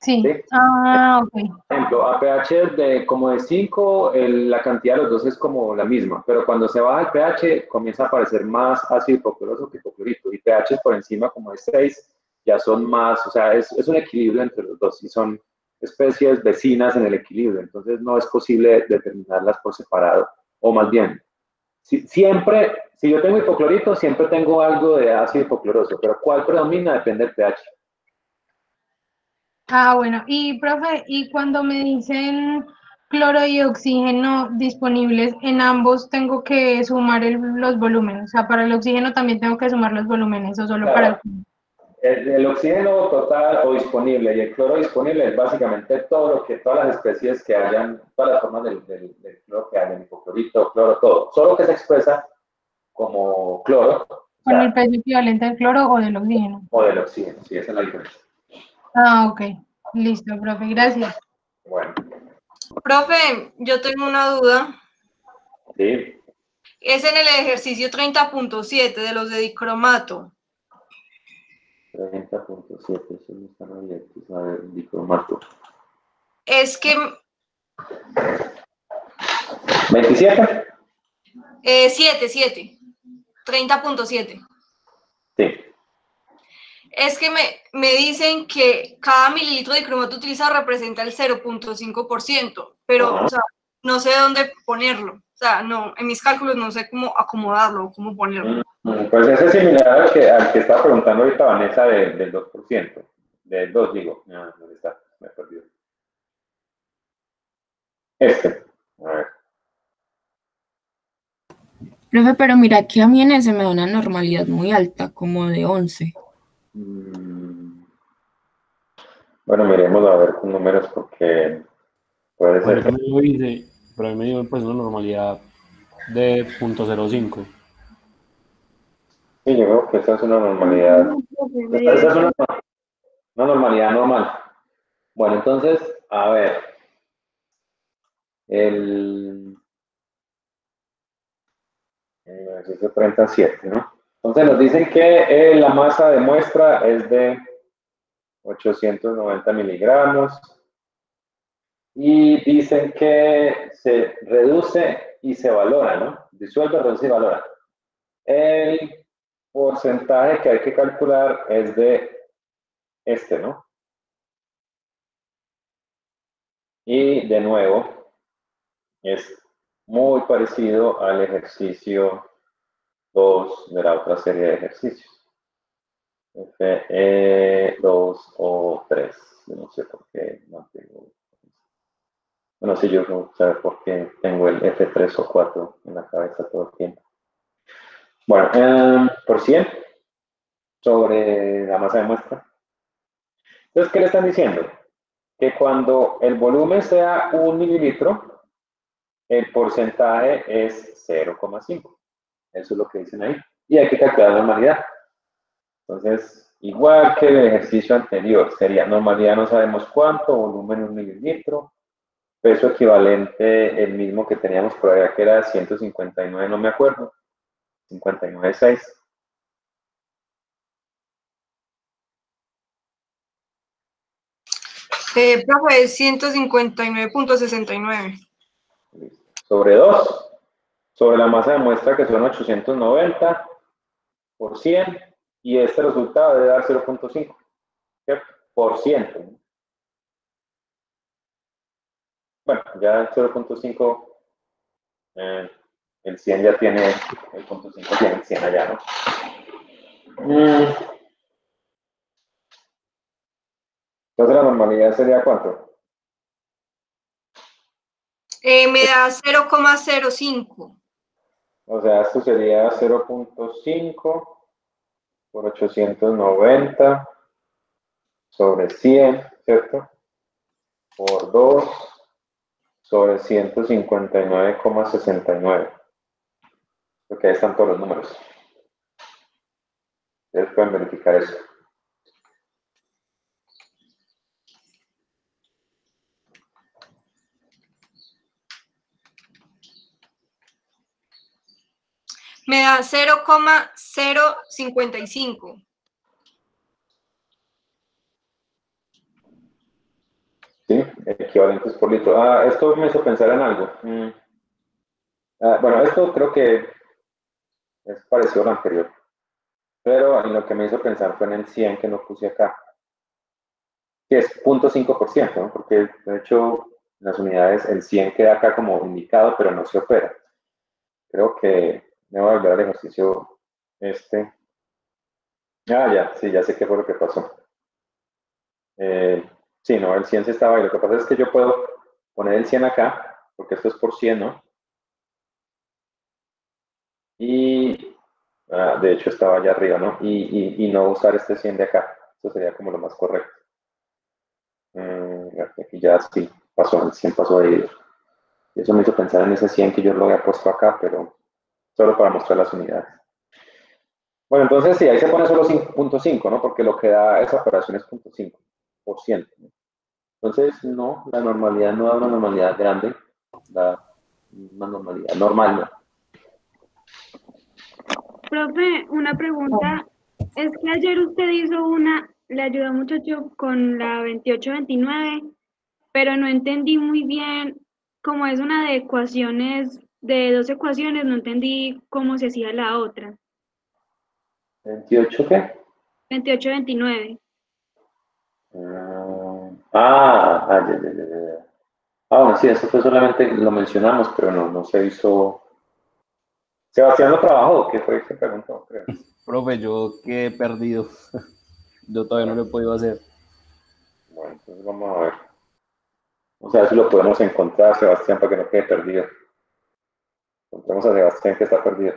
Sí. ¿sí? Ah, ok. Por ejemplo, a pH como de 5, la cantidad de los dos es como la misma, pero cuando se baja el pH comienza a aparecer más ácido hipocloroso que hipoclorito, y pH por encima como de 6 ya son más, o sea, es un equilibrio entre los dos, y son especies vecinas en el equilibrio, entonces no es posible determinarlas por separado, o más bien, siempre, si yo tengo hipoclorito, siempre tengo algo de ácido hipocloroso, pero ¿cuál predomina? Depende del pH. Ah, bueno. Y, profe, y cuando me dicen cloro y oxígeno disponibles en ambos, tengo que sumar los volúmenes. O sea, para el oxígeno también tengo que sumar los volúmenes, o solo para el... Claro. El oxígeno total o disponible y el cloro disponible es básicamente todo lo que, todas las especies que hayan, todas las formas del cloro que hayan, hipoclorito, cloro, todo. Solo que se expresa como cloro, o Con el sea, peso equivalente del cloro o del oxígeno. o del oxígeno, sí, esa es la diferencia. Ah, ok. Listo, profe, gracias. Bueno, Profe, yo tengo una duda. sí. Es en el ejercicio 30.7 de los de dicromato. 30.7, eso no están abiertos. A ver, dicromato. Es que 27. 7, 30.7. Sí. Es que me dicen que cada mililitro de dicromato utilizado representa el 0.5%, pero o sea, no sé dónde ponerlo. O sea, no, en mis cálculos no sé cómo acomodarlo, cómo ponerlo. Pues ese es similar al que estaba preguntando ahorita Vanessa del 2%. Del 2, digo. No, ¿dónde está? Me he perdido. A ver. Profe, pero mira que a mí en ese me da una normalidad muy alta, como de 11. Bueno, miremos a ver con números porque puede Bueno, ser yo también lo hice, pero a mí me dio pues una normalidad de 0.05. sí, yo creo que esa es una normalidad. No, profe, me Esa dio es una normalidad normal. Bueno, entonces, a ver. El ejercicio 37, ¿no? Entonces nos dicen que la masa de muestra es de 890 miligramos y dicen que se reduce y se valora, ¿no? Disuelve, reduce y valora. El porcentaje que hay que calcular es de ¿no? Y de nuevo, es muy parecido al ejercicio 2 de la otra serie de ejercicios. F2 o 3. Yo no sé por qué no tengo. Bueno, sí, yo no sé por qué tengo el F3 o 4 en la cabeza todo el tiempo. Bueno, por 100 sobre la masa de muestra. Entonces, ¿qué le están diciendo? Que cuando el volumen sea 1 mililitro, el porcentaje es 0,5. Eso es lo que dicen ahí. Y hay que calcular la normalidad. Entonces, igual que el ejercicio anterior, sería normalidad no sabemos cuánto, volumen 1 mililitro, peso equivalente el mismo que teníamos por allá, que era 159, no me acuerdo, 59,6. Profe, es 159.69. Sobre 2, sobre la masa de muestra que son 890 por 100, y este resultado debe dar 0,5, ¿cierto? Por ciento. Bueno, ya el 0,5, el 100 ya tiene, el 0,5 tiene el 100 allá, ¿no? Entonces la normalidad sería ¿cuánto? Me da 0,05. O sea, esto sería 0,5 por 890 sobre 100, ¿cierto? Por 2 sobre 159,69. Porque ahí están todos los números. Ustedes pueden verificar eso. Me da 0,055. equivalentes por litro. Esto me hizo pensar en algo. Bueno, esto creo que es parecido a lo anterior, pero en lo que me hizo pensar fue en el 100 que no puse acá, que es 0.5%, ¿no? Porque de hecho en las unidades el 100 queda acá como indicado, pero no se opera. Creo que me voy a volver al ejercicio este. Ya, sí, ya sé qué fue lo que pasó. Sí, no, el 100 se estaba ahí. Lo que pasa es que yo puedo poner el 100 acá, porque esto es por 100, ¿no? Y, de hecho, estaba allá arriba, ¿no? Y no usar este 100 de acá. Eso sería como lo más correcto. Aquí ya sí, pasó, el 100 pasó ahí. Y eso me hizo pensar en ese 100 que yo lo había puesto acá, pero solo para mostrar las unidades. Bueno, entonces sí, ahí se pone solo 5.5, ¿no? Porque lo que da esa operación es 0.5%, ¿no? Entonces, no, la normalidad no da una normalidad grande, da una normalidad normal, ¿no? Profe, una pregunta. Es que ayer usted hizo una, le ayudó a un muchacho con la 2829, pero no entendí muy bien cómo es una de ecuaciones, de dos ecuaciones, no entendí cómo se hacía la otra. ¿28 qué? 2829. Ya. Bueno, sí, eso fue solamente, lo mencionamos, pero no se hizo. Sebastián lo trabajó, ¿qué fue que preguntó? Creo. Profe, yo quedé perdido. Yo todavía no lo he podido hacer. Bueno, entonces vamos a ver. Vamos a ver si lo podemos encontrar, Sebastián, para que no quede perdido. Encontremos a Sebastián que está perdido.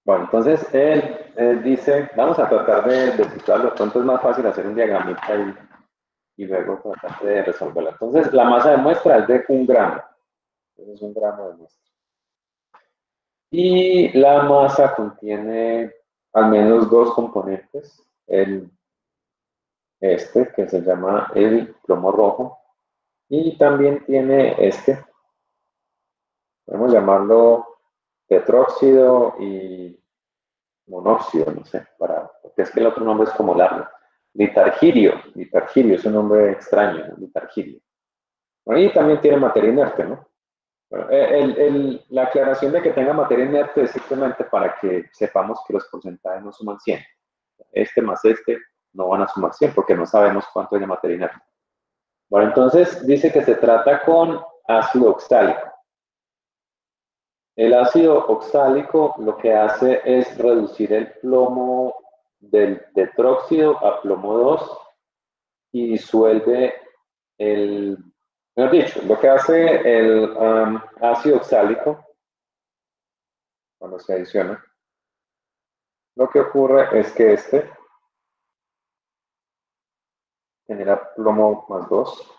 Bueno, entonces él dice, vamos a tratar de situarlo, pronto es más fácil hacer un diagramita y luego tratar de resolverlo. Entonces, la masa de muestra es de 1 gramo. Entonces, 1 gramo de muestra. Y la masa contiene al menos 2 componentes. Este, que se llama el plomo rojo, y también tiene este, podemos llamarlo tetróxido y monóxido, no sé, porque es que el otro nombre es como largo. Litargirio es un nombre extraño, ¿no? Litargirio. Bueno, y también tiene materia inerte, ¿no? Bueno, la aclaración de que tenga materia inerte es simplemente para que sepamos que los porcentajes no suman 100. Este más este no van a sumar 100 porque no sabemos cuánto es de materia inerte. Bueno, entonces dice que se trata con ácido oxálico. El ácido oxálico lo que hace es reducir el plomo del tetróxido a plomo 2 y disuelve mejor dicho, lo que hace el ácido oxálico cuando se adiciona, lo que ocurre es que este genera plomo más 2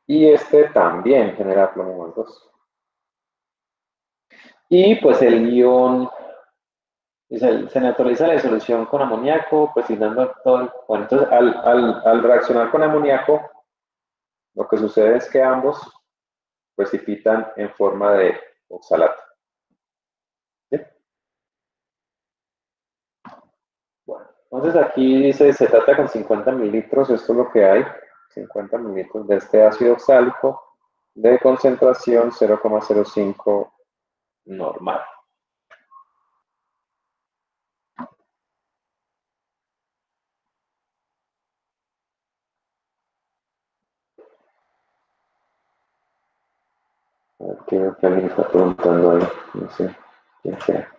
y este también genera plomo más 2. Y pues el ion se neutraliza la disolución con amoníaco, presionando todo el. Bueno, entonces al reaccionar con amoníaco, lo que sucede es que ambos precipitan en forma de oxalato. ¿Sí? Bueno, entonces aquí dice, se trata con 50 mililitros, esto es lo que hay, 50 mililitros de este ácido oxálico de concentración 0,05 normal. Creo que alguien está preguntando ahí, no sé quién sea.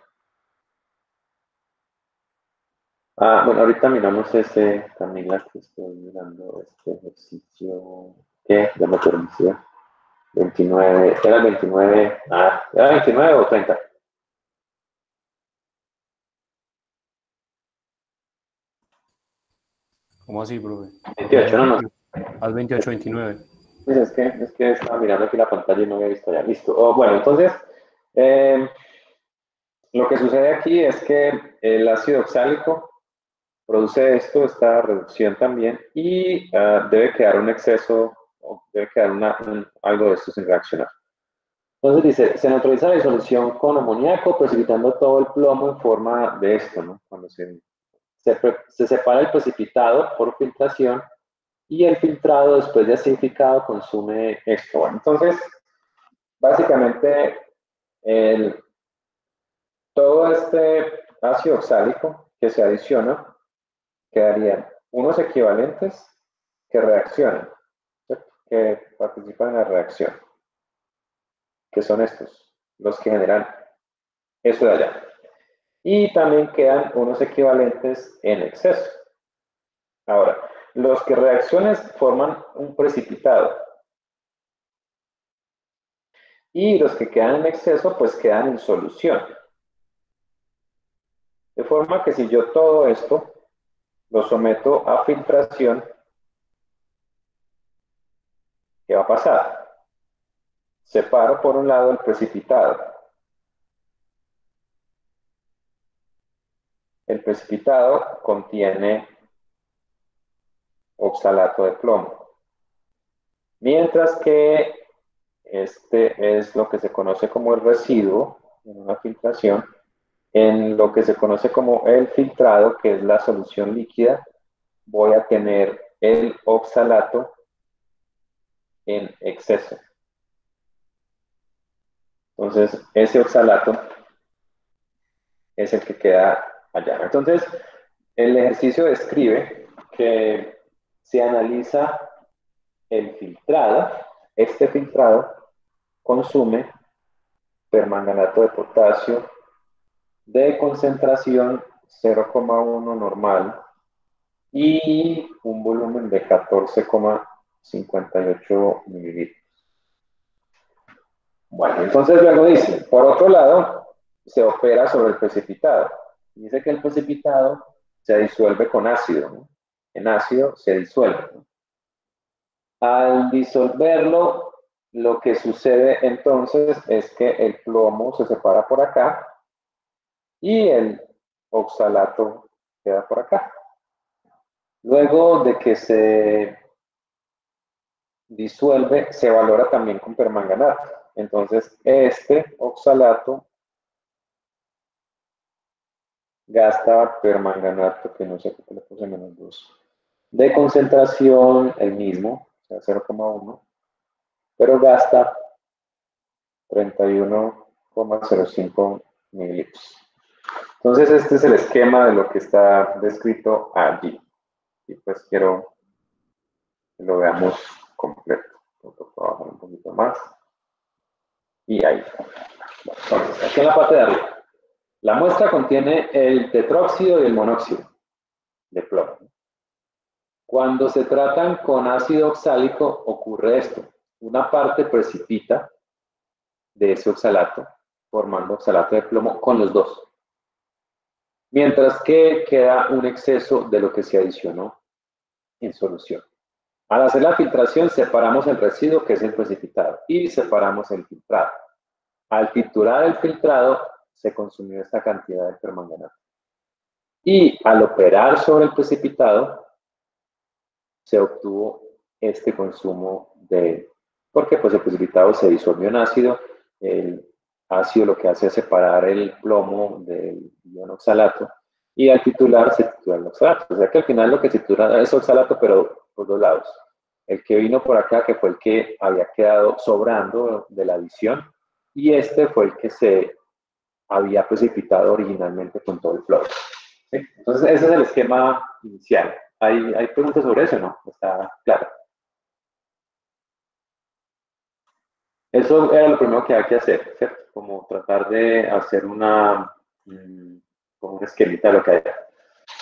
Bueno, ahorita miramos Camila, que estoy mirando este ejercicio, ¿qué? Ya me perdí, 29, ¿era el 29? ¿Era 29 o 30? ¿Cómo así, profe? 28, no. Al 28, 29. Pues es que estaba mirando aquí la pantalla y no había visto ya. Listo. Bueno, entonces, lo que sucede aquí es que el ácido oxálico produce esta reducción también, y debe quedar un exceso, o debe quedar algo de esto sin reaccionar. Entonces dice, se neutraliza la disolución con amoníaco, precipitando todo el plomo en forma de esto, ¿no? Cuando se separa el precipitado por filtración y el filtrado después de acidificado consume esto. Bueno, entonces, básicamente, todo este ácido oxálico que se adiciona, quedarían unos equivalentes que reaccionan, ¿cierto? Que participan en la reacción, que son estos, los que generan eso de allá. Y también quedan unos equivalentes en exceso. Ahora, los que reaccionan forman un precipitado. Y los que quedan en exceso, pues quedan en solución. De forma que si yo todo esto lo someto a filtración, ¿qué va a pasar? Separo por un lado el precipitado. El precipitado contiene oxalato de plomo. Mientras que este es lo que se conoce como el residuo en una filtración, en lo que se conoce como el filtrado, que es la solución líquida, voy a tener el oxalato en exceso. Entonces, ese oxalato es el que queda allá. Entonces, el ejercicio describe que se analiza el filtrado. Este filtrado consume permanganato de potasio de concentración 0,1 normal y un volumen de 14,58 mililitros. Bueno, entonces luego dice, por otro lado, se opera sobre el precipitado. Dice que el precipitado se disuelve con ácido, ¿no? En ácido se disuelve, ¿no? Al disolverlo, lo que sucede entonces es que el plomo se separa por acá y el oxalato queda por acá. Luego de que se disuelve, se valora también con permanganato. Entonces, este oxalato gasta permanganato, que no sé por qué le puse -2, de concentración el mismo, o sea, 0,1, pero gasta 31,05 mililitros. Entonces, este es el esquema de lo que está descrito allí. Y pues quiero que lo veamos completo. Voy a bajar un poquito más. Y ahí. Entonces, aquí en la parte de arriba. La muestra contiene el tetróxido y el monóxido de plomo. Cuando se tratan con ácido oxálico ocurre esto. Una parte precipita de ese oxalato, formando oxalato de plomo con los dos. Mientras que queda un exceso de lo que se adicionó en solución. Al hacer la filtración separamos el residuo, que es el precipitado, y separamos el filtrado. Al triturar el filtrado se consumió esta cantidad de permanganato. Y al operar sobre el precipitado se obtuvo este consumo de, porque pues el precipitado se disolvió en ácido, el ácido lo que hace es separar el plomo del ion oxalato, y al titular se titula el oxalato. O sea que al final lo que titula es oxalato, pero por dos lados. El que vino por acá, que fue el que había quedado sobrando de la adición, y este fue el que se había precipitado originalmente con todo el flow. ¿Sí? Entonces ese es el esquema inicial. ¿Hay preguntas sobre eso o no? Está claro. Eso era lo primero que hay que hacer, ¿cierto? Como tratar de hacer como un esquemita de lo que hay.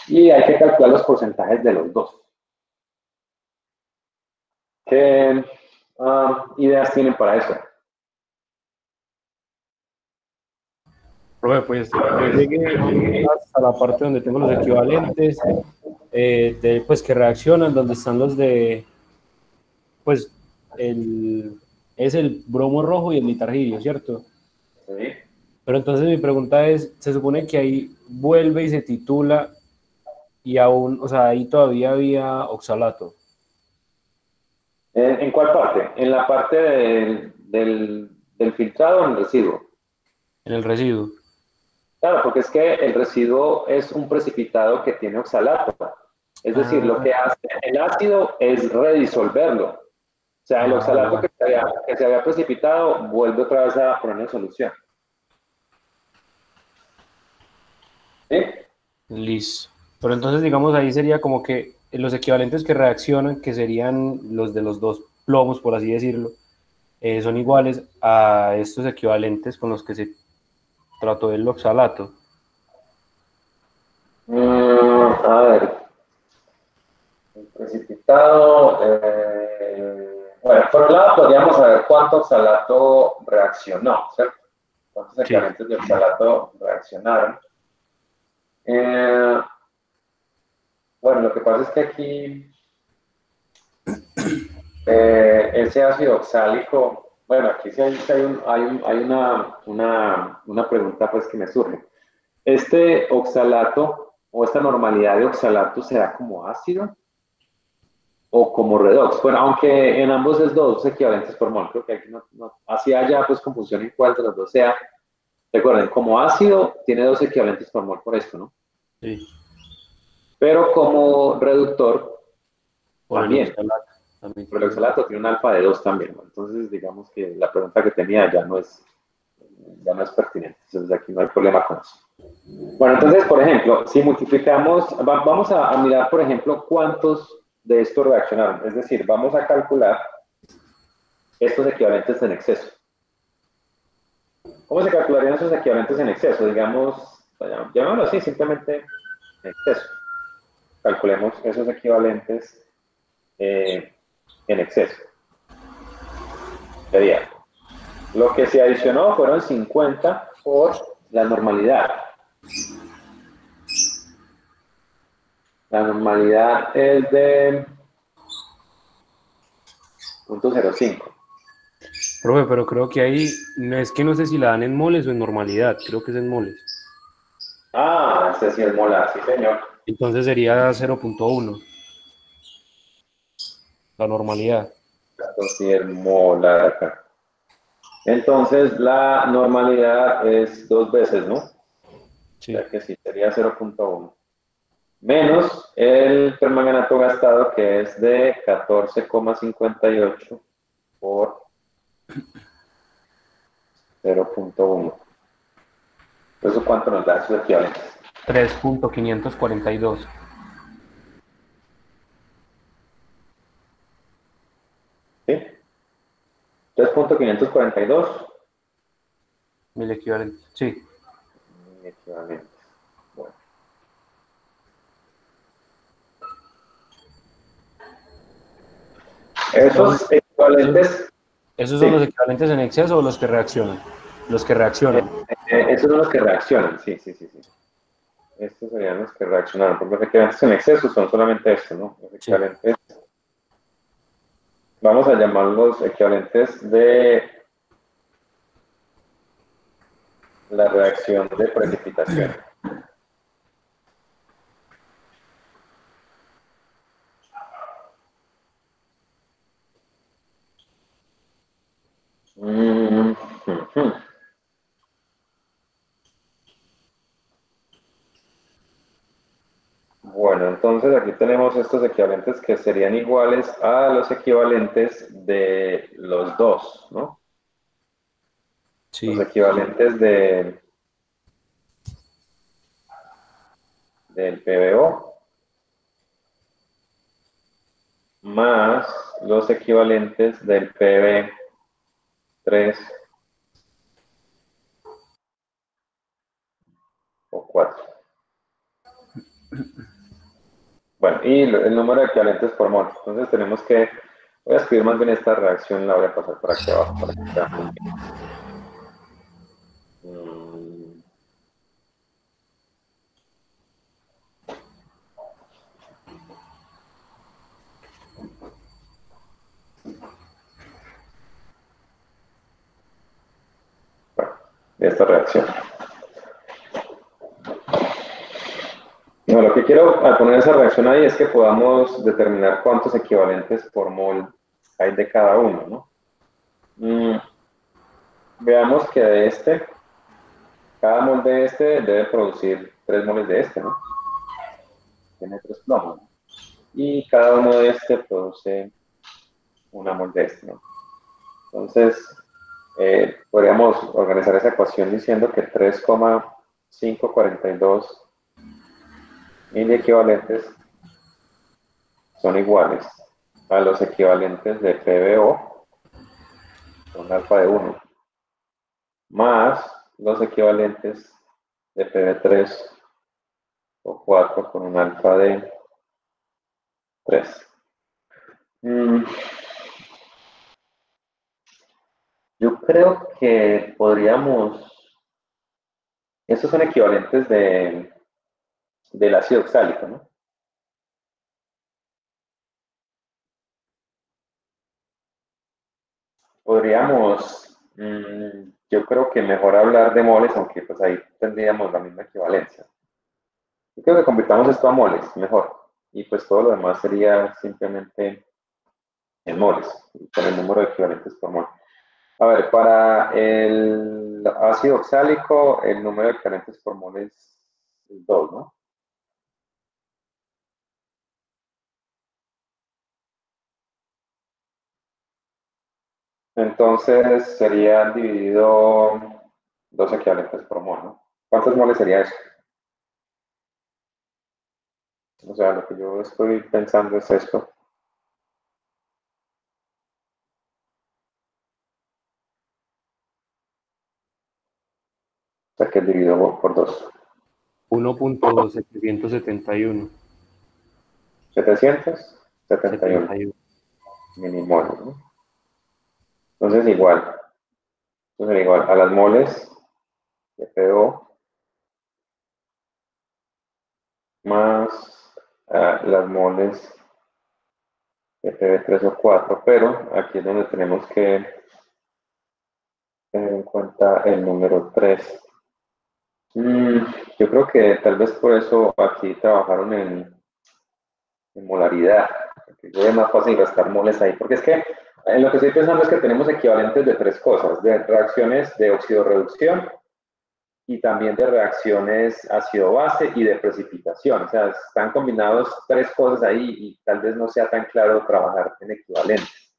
Y hay que calcular los porcentajes de los dos. ¿Qué ideas tienen para eso? Profe, pues yo llegué hasta la parte donde tengo los equivalentes, pues que reaccionan, donde están los de, pues, es el bromo rojo y el nitargilio, ¿cierto? Sí. Pero entonces mi pregunta es, se supone que ahí vuelve y se titula y aún, o sea, ahí todavía había oxalato. ¿En cuál parte? ¿En la parte del filtrado o en el residuo? En el residuo. Claro, porque es que el residuo es un precipitado que tiene oxalato. Es decir, lo que hace el ácido es redisolverlo. O sea, el oxalato que se había precipitado vuelve otra vez a poner en solución. ¿Sí? Listo. Pero entonces, digamos, ahí sería como que los equivalentes que reaccionan, que serían los de los dos plomos, por así decirlo, son iguales a estos equivalentes con los que se trató el oxalato. A ver, el precipitado, bueno, por un lado podríamos saber cuánto oxalato reaccionó, ¿cierto? Cuántos equivalentes de oxalato reaccionaron. Bueno, lo que pasa es que aquí ese ácido oxálico, bueno, aquí sí hay una pregunta pues que me surge. ¿Este oxalato o esta normalidad de oxalato será como ácido o como redox? Bueno, aunque en ambos es dos equivalentes por mol, creo que aquí así haya pues confusión en cuál de los dos sea. Recuerden, como ácido tiene 2 equivalentes por mol por esto, ¿no? Sí. Pero como reductor, Por también. el oxalato. También. Pero el oxalato tiene un alfa de 2 también, ¿no? Entonces, digamos que la pregunta que tenía ya no es pertinente. Entonces, aquí no hay problema con eso. Bueno, entonces, por ejemplo, si multiplicamos, vamos a mirar, por ejemplo, cuántos de estos reaccionaron. Es decir, vamos a calcular estos equivalentes en exceso. ¿Cómo se calcularían esos equivalentes en exceso? Digamos, llamémoslo así, simplemente en exceso. Calculemos esos equivalentes en exceso. Sería, lo que se adicionó fueron 50 por la normalidad. La normalidad es de 0.05. Profe, pero creo que ahí, es que no sé si la dan en moles o en normalidad, creo que es en moles. Ah, ese sí es molar, sí señor. Entonces sería 0.1, la normalidad. Esto sí es molar acá. Entonces la normalidad es 2 veces, ¿no? Sí. O sea que sí, sería 0.1. Menos el permanganato gastado, que es de 14,58 por 0.1. ¿Eso cuánto nos da esos equivalentes? 3.542. ¿Sí? 3.542. Mil equivalentes, sí. Equivalentes. Bueno. Esos equivalentes. ¿Esos son los equivalentes en exceso o los que reaccionan? Los que reaccionan. Esos son los que reaccionan, sí. Estos serían los que reaccionaron, porque los equivalentes en exceso son solamente estos, ¿no? Los equivalentes. Sí. Vamos a llamarlos equivalentes de la reacción de precipitación. Bueno, entonces aquí tenemos estos equivalentes que serían iguales a los equivalentes de los dos, ¿no? Sí. Los equivalentes del PBO más los equivalentes del PB3 o 4. Bueno, y el número de equivalentes por mol. Entonces tenemos que, voy a escribir más bien esta reacción, la voy a pasar por aquí abajo para que sea muy bien. Bueno, de esta reacción. Bueno, lo que quiero al poner esa reacción ahí es que podamos determinar cuántos equivalentes por mol hay de cada uno, ¿no? Veamos que de cada mol de debe producir 3 moles de ¿no? Tiene 3 plomos. y cada uno de produce una mol de este, ¿no? Entonces, podríamos organizar esa ecuación diciendo que 3,542 mil equivalentes son iguales a los equivalentes de PbO con alfa de 1, más los equivalentes de PB3 o 4 con un alfa de 3. Yo creo que podríamos, estos son equivalentes del ácido oxálico, ¿no? Podríamos, yo creo que mejor hablar de moles, aunque pues ahí tendríamos la misma equivalencia. Yo creo que convirtamos esto a moles, mejor. Y pues todo lo demás sería simplemente en moles, con el número de equivalentes por mol. A ver, para el ácido oxálico, el número de equivalentes por mol es 2, ¿no? Entonces sería dividido 2 equivalentes por mol, ¿no? ¿Cuántos moles sería eso? O sea, lo que yo estoy pensando es esto. O sea, que es dividido por 2. 1.771. 771 milimoles, ¿no? Entonces igual a las moles de PO más las moles de PB3 o 4, pero aquí es donde tenemos que tener en cuenta el número 3. Yo creo que tal vez por eso aquí trabajaron en molaridad, porque es más fácil gastar moles ahí, porque es que lo que estoy pensando es que tenemos equivalentes de 3 cosas, de reacciones de oxidorreducción y también de reacciones ácido-base y de precipitación. O sea, están combinados 3 cosas ahí y tal vez no sea tan claro trabajar en equivalentes.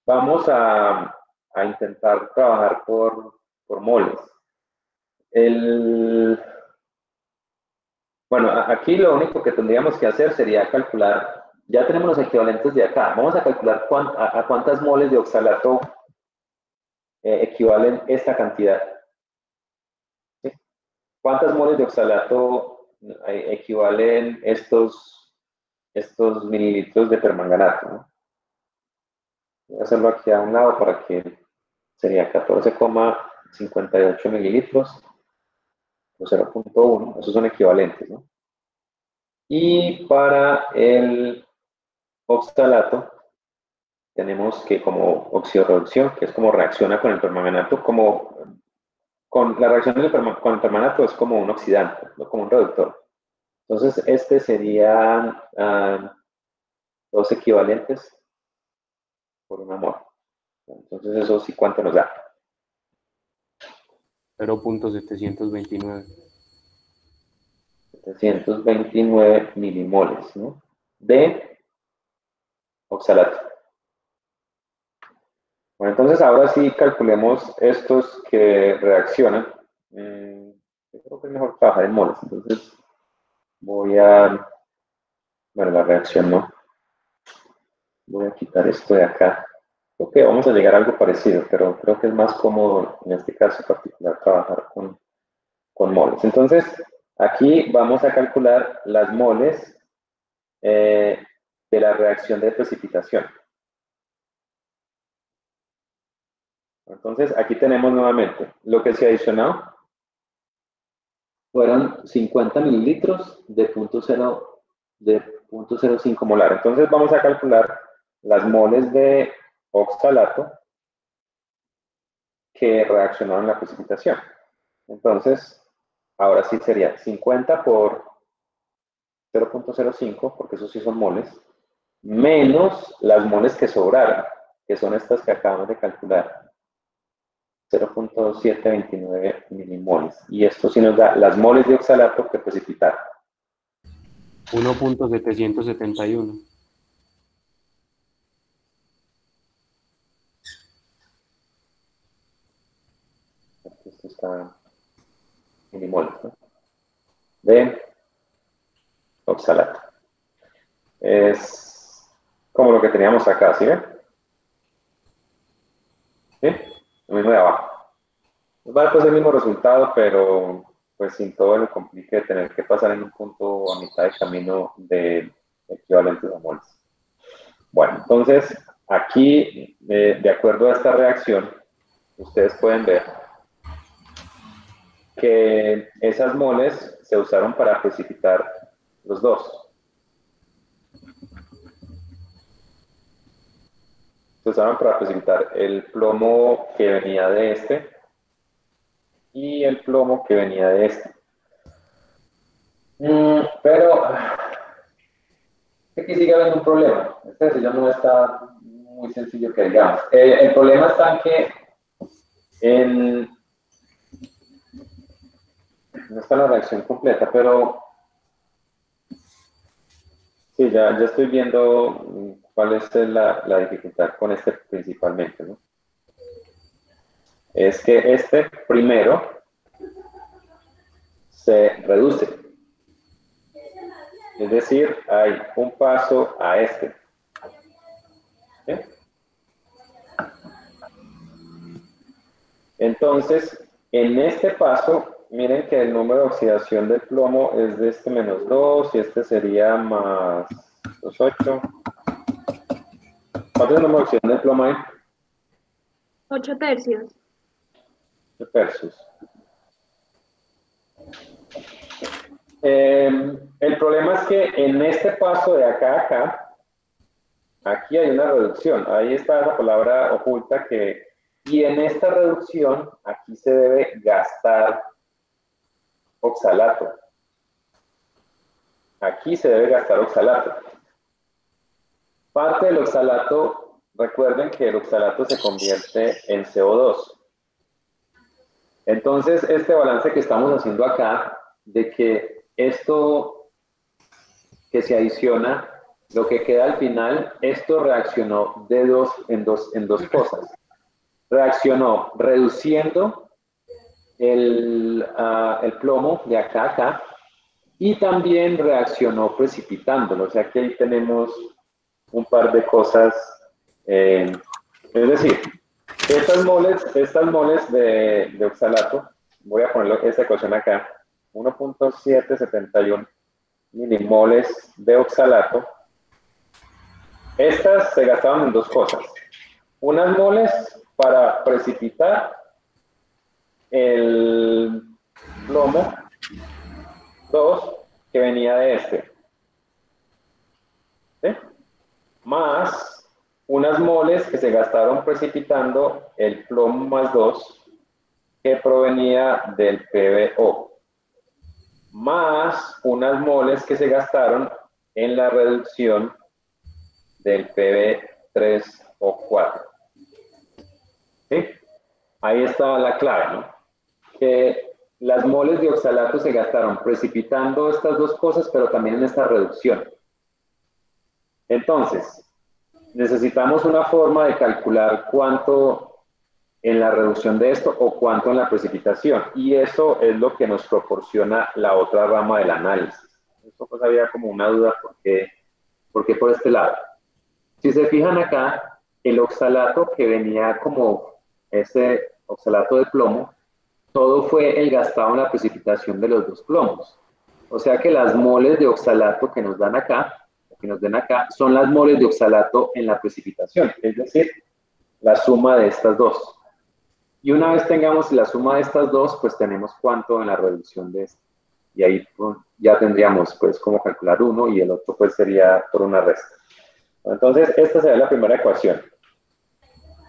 Vamos a intentar trabajar por moles. Bueno, aquí lo único que tendríamos que hacer sería calcular, ya tenemos los equivalentes de acá, vamos a calcular a cuántas moles de oxalato equivalen esta cantidad. ¿Sí? ¿Cuántas moles de oxalato equivalen estos mililitros de permanganato, ¿no? Voy a hacerlo aquí a un lado para que sería 14,58 mililitros o 0.1, esos son equivalentes, ¿no? Y para el oxalato tenemos que como oxidorreducción, que es como reacciona con el permanganato, con la reacción con el permanganato es como un oxidante, ¿no? Como un reductor. Entonces, este serían 2 equivalentes por un mol. Entonces, eso sí, ¿cuánto nos da? 0.729. 729 milimoles, ¿no? De oxalato. Bueno, entonces ahora sí calculemos estos que reaccionan. Yo creo que es mejor trabajar en moles. Entonces voy a... Bueno, la reacción no. Voy a quitar esto de acá. Ok, vamos a llegar a algo parecido, pero creo que es más cómodo en este caso particular trabajar con moles. Entonces, aquí vamos a calcular las moles de la reacción de precipitación. Entonces, aquí tenemos nuevamente lo que se adicionó fueron 50 mililitros de 0.05 molar. Entonces, vamos a calcular las moles de oxalato que reaccionaron en la precipitación. Entonces, ahora sí sería 50 por 0.05, porque esos sí son moles, menos las moles que sobraron, que son estas que acabamos de calcular. 0.729 milimoles. Y esto sí nos da las moles de oxalato que precipitaron. 1.771. Esto está milimoles, ¿no? De oxalato. Es como lo que teníamos acá, ¿sí ven? ¿Sí? Lo mismo de abajo. Nos va a dar pues el mismo resultado, pero pues sin todo el complique de tener que pasar en un punto a mitad de camino de equivalentes a moles. Bueno, entonces aquí, de acuerdo a esta reacción, ustedes pueden ver que esas moles se usaron para precipitar los dos. Se usaron para precipitar el plomo que venía de este y el plomo que venía de este. Pero aquí sigue habiendo un problema. Este ejercicio no está muy sencillo que digamos. El problema está en que no está la reacción completa, pero sí, ya estoy viendo cuál es la dificultad con este principalmente, ¿no? Es que este primero se reduce. Es decir, hay un paso a este. ¿Sí? Entonces, en este paso, miren que el número de oxidación del plomo es de este -2 y este sería más 8. ¿Cuánto es el número de oxidación del plomo ahí? 8 tercios. 8 tercios. El problema es que en este paso de acá a acá, aquí hay una reducción. Ahí está la palabra oculta y en esta reducción, aquí se debe gastar oxalato. Aquí se debe gastar oxalato. Parte del oxalato, recuerden que el oxalato se convierte en CO2. Entonces, este balance que estamos haciendo acá, de que esto que se adiciona, lo que queda al final, esto reaccionó en dos cosas. Reaccionó reduciendo el plomo de acá a acá y también reaccionó precipitándolo. O sea que ahí tenemos un par de cosas. Es decir, estas moles de oxalato, voy a poner esta ecuación acá, 1.771 milimoles de oxalato. Estas se gastaban en dos cosas. Unas moles para precipitar el plomo, 2 que venía de este. ¿Sí? Más unas moles que se gastaron precipitando el plomo +2 que provenía del PbO. Más unas moles que se gastaron en la reducción del Pb3 o 4. ¿Sí? Ahí estaba la clave, ¿no? Que las moles de oxalato se gastaron precipitando estas dos cosas, pero también en esta reducción. Entonces, necesitamos una forma de calcular cuánto en la reducción de esto o cuánto en la precipitación. Y eso es lo que nos proporciona la otra rama del análisis. Esto pues había como una duda, ¿por qué por este lado? Si se fijan acá, el oxalato que venía como ese oxalato de plomo, todo fue el gastado en la precipitación de los dos plomos. O sea que las moles de oxalato que nos dan acá, son las moles de oxalato en la precipitación, es decir, la suma de estas dos. Y una vez tengamos la suma de estas dos, pues tenemos cuánto en la reducción de esta. Y ahí pues, ya tendríamos pues cómo calcular uno y el otro pues sería por una resta. Entonces, esta sería la primera ecuación.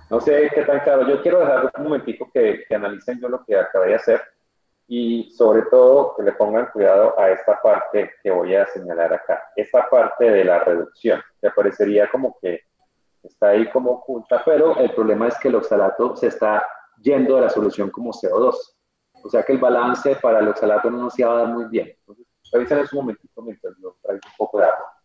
No sé qué tan claro. Yo quiero dejar un momentico que analicen yo lo que acabé de hacer y sobre todo que le pongan cuidado a esta parte que voy a señalar acá. Esta parte de la reducción, que parecería como que está ahí como oculta, pero el problema es que el oxalato se está yendo de la solución como CO2. O sea que el balance para el oxalato no nos iba a dar muy bien. Entonces, Revisen en su momentito mientras yo traigo un poco de agua.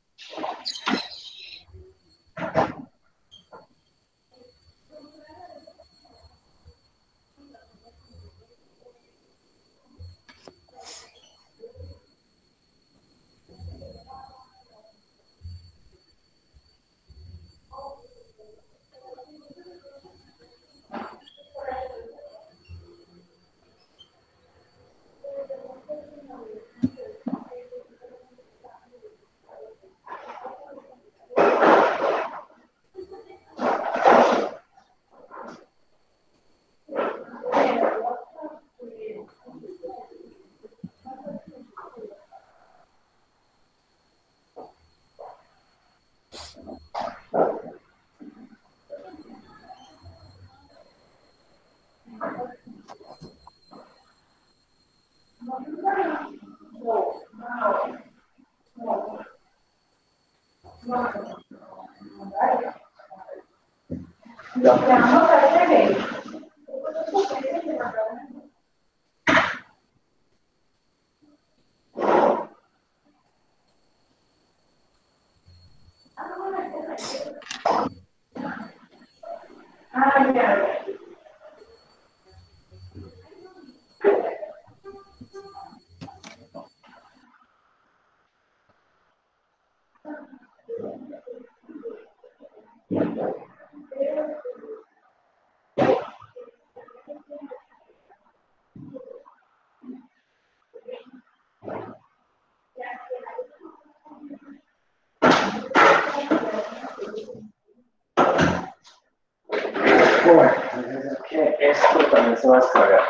Bueno, entonces que esto también se va a descargar.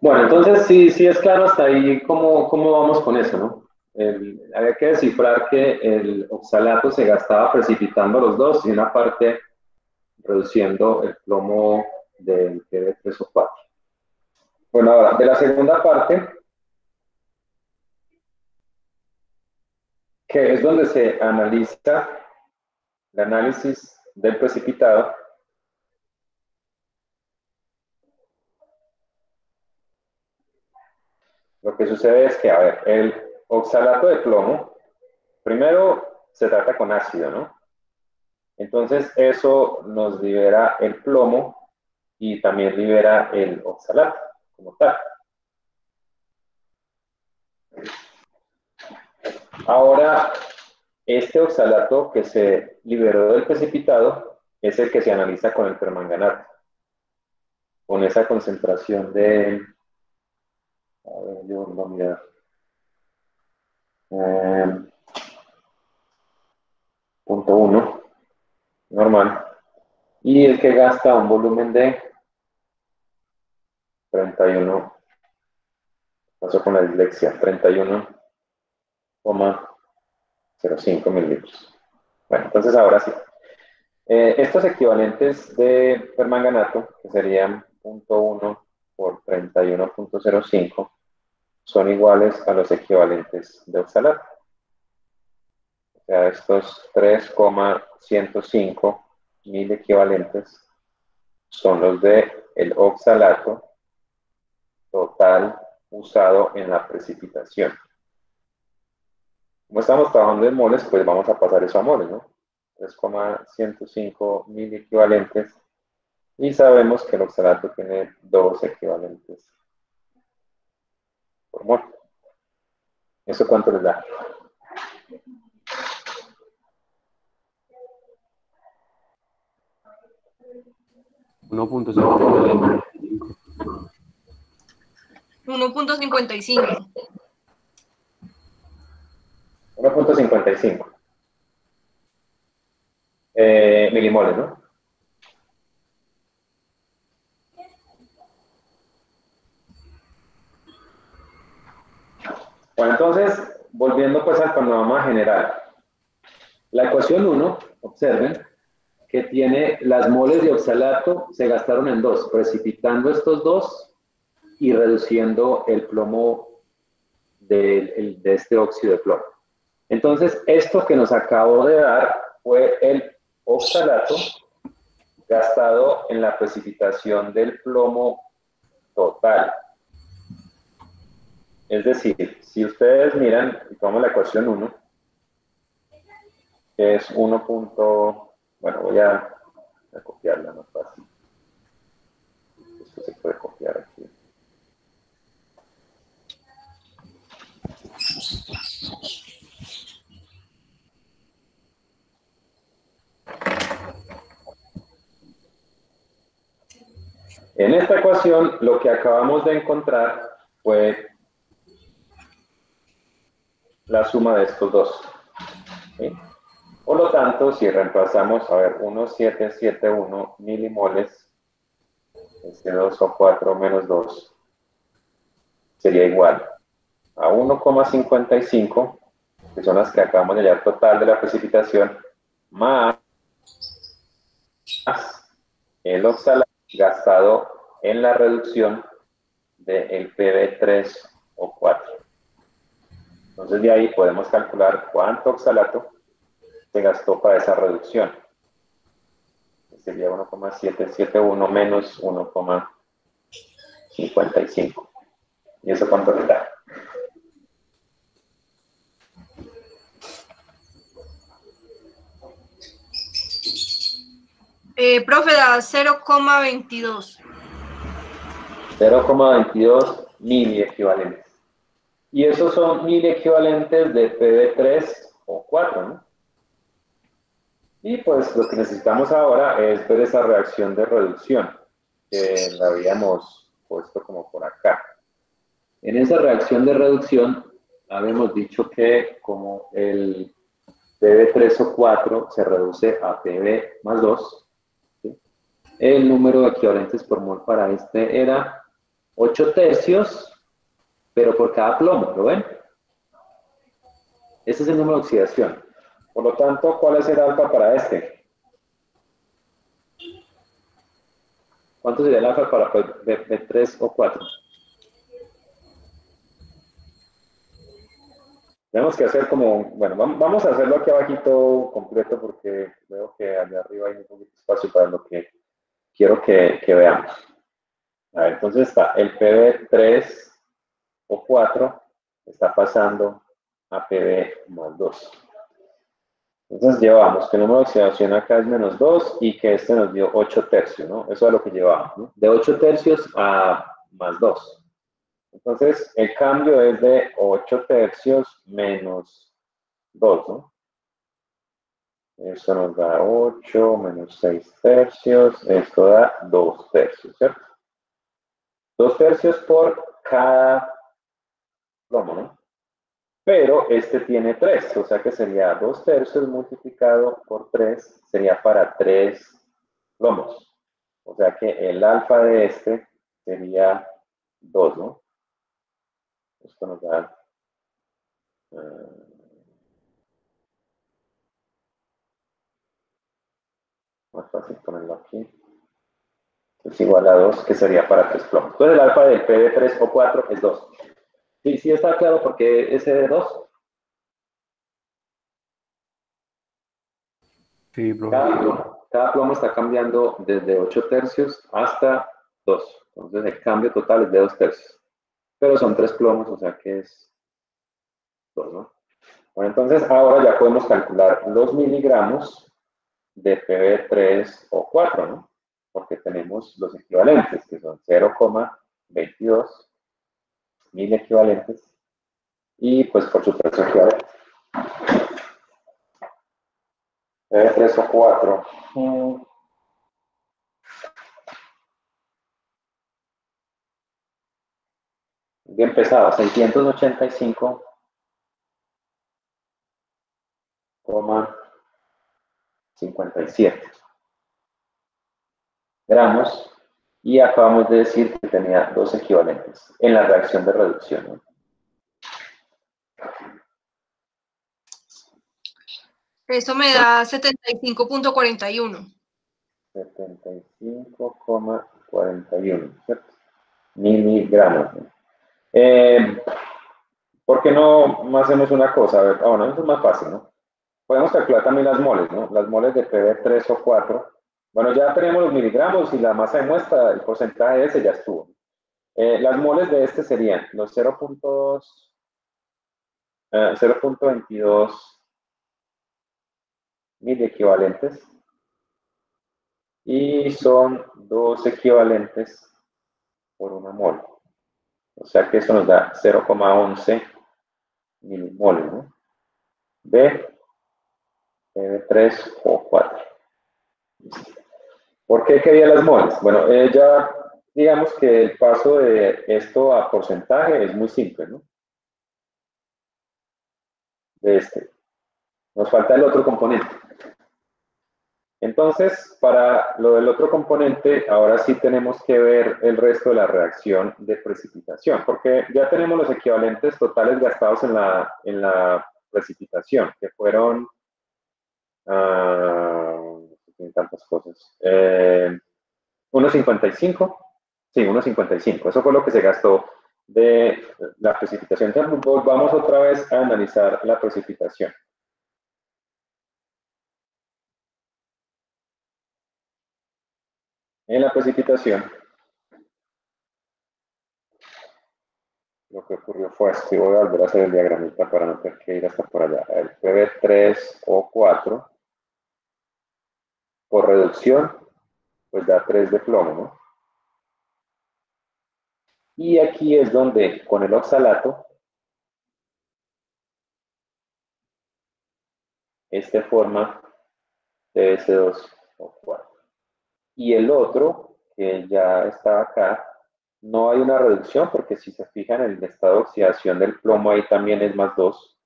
Bueno, entonces sí es claro hasta ahí cómo vamos con eso, ¿no? Había que descifrar que el oxalato se gastaba precipitando los dos y una parte reduciendo el plomo del PB3 o 4. Bueno, ahora, de la segunda parte, que es donde se analiza el análisis del precipitado, lo que sucede es que, a ver, el oxalato de plomo, primero se trata con ácido, ¿no? Entonces, eso nos libera el plomo y también libera el oxalato como tal. Ahora, este oxalato que se liberó del precipitado es el que se analiza con el permanganato, con esa concentración de... A ver, yo voy a mirar. Punto 1, normal. Y el que gasta un volumen de 31, pasó con la dislexia, 31,05 mililitros. Bueno, entonces ahora sí. Estos equivalentes de permanganato, que serían 0.1 por 31,05, son iguales a los equivalentes de oxalato. O sea, estos 3,105 mil equivalentes son los de el oxalato total usado en la precipitación. Como estamos trabajando en moles, pues vamos a pasar eso a moles, ¿no? 3,105 mil equivalentes y sabemos que el oxalato tiene 2 equivalentes por mol. ¿Eso cuánto les da? $1.55. 1.55. 1.55 milimoles, ¿no? Bueno, entonces, volviendo pues al panorama general. La ecuación 1, observen, que tiene las moles de oxalato, se gastaron en 2, precipitando estos 2 y reduciendo el plomo de este óxido de plomo. Entonces, esto que nos acabó de dar fue el oxalato, ¿ok? gastado en la precipitación del plomo total. Es decir, si ustedes miran, tomamos la ecuación 1, que es 1. Bueno, voy a copiarla más fácil. Esto se puede copiar aquí. En esta ecuación, lo que acabamos de encontrar fue la suma de estos dos. ¿Sí? Por lo tanto, si reemplazamos, a ver, 1,771 milimoles, S2O4 menos 2, sería igual a 1,55, que son las que acabamos de hallar total de la precipitación, más el oxalato gastado en la reducción del PB3O4. Entonces de ahí podemos calcular cuánto oxalato se gastó para esa reducción. Sería 1,771 menos 1,55. ¿Y eso cuánto le da? Profe, da 0,22. 0,22 miliequivalentes. Y esos son miliequivalentes de PB3O4, ¿no? Y pues lo que necesitamos ahora es ver esa reacción de reducción, que la habíamos puesto como por acá. En esa reacción de reducción, habíamos dicho que como el PB3O4 se reduce a PB más 2, ¿sí? El número de equivalentes por mol para este era 8 tercios, pero por cada plomo, ¿lo ven? Ese es el número de oxidación. Por lo tanto, ¿cuál es el alfa para este? ¿Cuánto sería el alfa para B3O4? Tenemos que hacer como, bueno, vamos a hacerlo aquí abajito completo porque veo que allá arriba hay un poquito de espacio para lo que quiero que veamos. A ver, entonces está el PB3O4 está pasando a PB más 2. Entonces llevamos que el número de oxidación acá es menos 2 y que este nos dio 8 tercios, ¿no? Eso es lo que llevamos, ¿no? De 8 tercios a más 2. Entonces el cambio es de 8 tercios menos 2, ¿no? Eso nos da 8 menos 6 tercios, esto da 2 tercios, ¿cierto? 2 tercios por cada plomo, ¿no? Pero este tiene 3, o sea que sería 2 tercios multiplicado por 3, sería para 3 plomos. O sea que el alfa de este sería 2, ¿no? Esto nos da... más fácil ponerlo aquí. Es igual a 2, que sería para 3 plomos. Entonces el alfa del PB3O4 es 2. Sí, sí está claro porque ese de 2. Sí, profe. Cada plomo está cambiando desde 8 tercios hasta 2. Entonces el cambio total es de 2 tercios. Pero son 3 plomos, o sea que es 2, ¿no? Bueno, entonces ahora ya podemos calcular los miligramos de PB3O4, ¿no? Porque tenemos los equivalentes, que son 0,22 mil equivalentes. Y pues por supuesto equivalentes. PB3O4. Bien pesado, 685,57 gramos. Y acabamos de decir que tenía 2 equivalentes en la reacción de reducción, ¿no? Eso me da 75,41. 75,41, ¿cierto? Miligramos, ¿no? ¿Por qué no hacemos una cosa? A ver, bueno, eso es más fácil, ¿no? Podemos calcular también las moles, ¿no? Las moles de PB3O4 Bueno, ya tenemos los miligramos y la masa de muestra, el porcentaje de ese ya estuvo. Las moles de este serían los 0.22 mil equivalentes y son 2 equivalentes por una mol. O sea que eso nos da 0,11 milimoles, ¿no? De PB3O4. ¿Por qué quería las moles? Bueno, ya digamos que el paso de esto a porcentaje es muy simple, ¿no? De este. Nos falta el otro componente. Entonces, para lo del otro componente, ahora sí tenemos que ver el resto de la reacción de precipitación, porque ya tenemos los equivalentes totales gastados en la precipitación, que fueron tantas cosas. 1,55. Sí, 1,55. Eso fue lo que se gastó de la precipitación. Entonces, vamos otra vez a analizar la precipitación. En la precipitación, lo que ocurrió fue esto, y voy a volver a hacer el diagramita para no tener que ir hasta por allá. El PB3O4, por reducción, pues da 3 de plomo, ¿no? Y aquí es donde, con el oxalato, este forma TS2O4. Y el otro, que ya está acá, no hay una reducción, porque si se fijan, el estado de oxidación del plomo ahí también es más 2,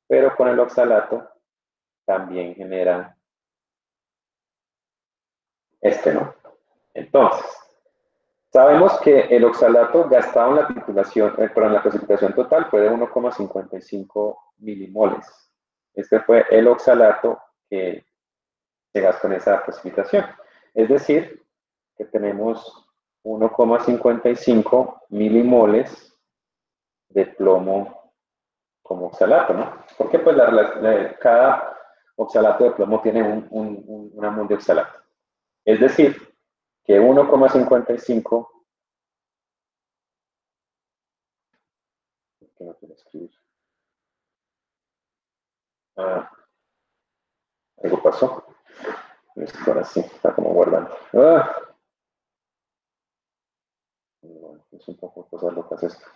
pero con el oxalato también genera ¿no? Entonces, sabemos que el oxalato gastado en la titulación, en la precipitación total fue de 1,55 milimoles. Este fue el oxalato que se gastó en esa precipitación. Es decir, que tenemos 1,55 milimoles de plomo como oxalato, ¿no? Porque pues cada oxalato de plomo tiene una mol de oxalato. Es decir, que 1,55, que no quiero escribir. Algo pasó. Esto ahora sí, está como guardando. Bueno, es un poco cosas locas esto.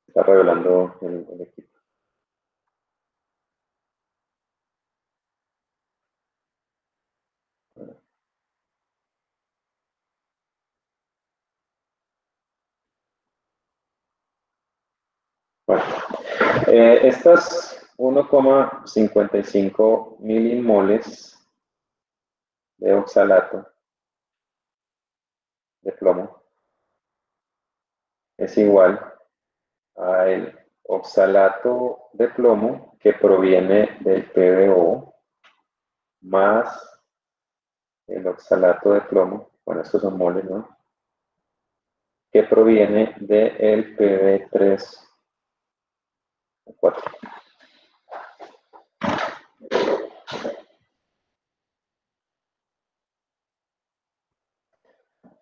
Está revelando el equipo. Bueno, estas 1,55 milimoles de oxalato de plomo es igual al oxalato de plomo que proviene del PbO más el oxalato de plomo, bueno, estos son moles, ¿no? Que proviene del PB3O4.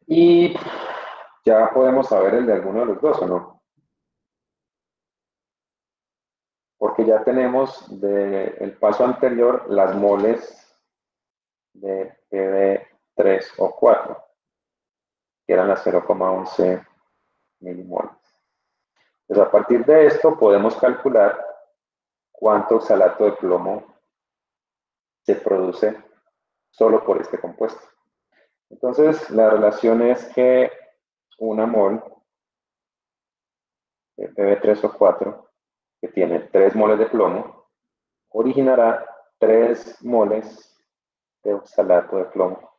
Y ya podemos saber el de alguno de los dos, ¿o no? Porque ya tenemos del paso anterior las moles de PB3O4, que eran las 0,11 milimoles. Entonces, a partir de esto podemos calcular cuánto oxalato de plomo se produce solo por este compuesto. Entonces, la relación es que una mol de PB3O4, que tiene 3 moles de plomo, originará 3 moles de oxalato de plomo.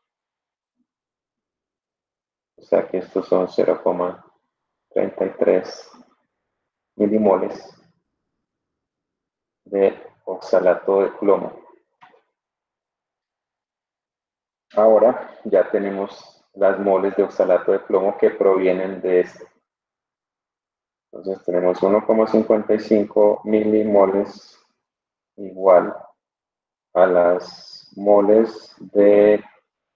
O sea que estos son 0,33 milimoles de oxalato de plomo. Ahora ya tenemos las moles de oxalato de plomo que provienen de este. Entonces tenemos 1,55 milimoles igual a las moles de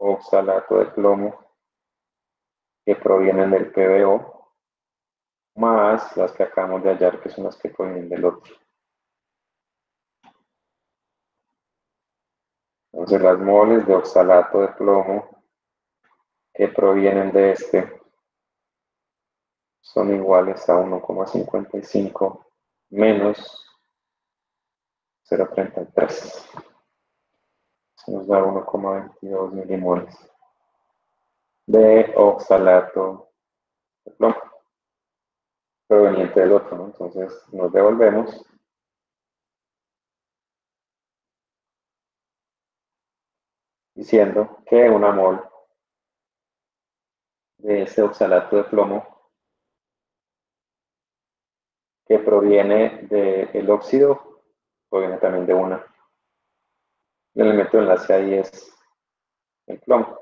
oxalato de plomo que provienen del PbO, más las que acabamos de hallar, que son las que provienen del otro. Entonces, las moles de oxalato de plomo que provienen de este son iguales a 1,55 menos 0,33. Se nos da 1,22 milimoles de oxalato de plomo proveniente del otro, ¿no? Entonces nos devolvemos diciendo que una mol de ese oxalato de plomo que proviene del óxido proviene también de una. El elemento de enlace ahí es el plomo.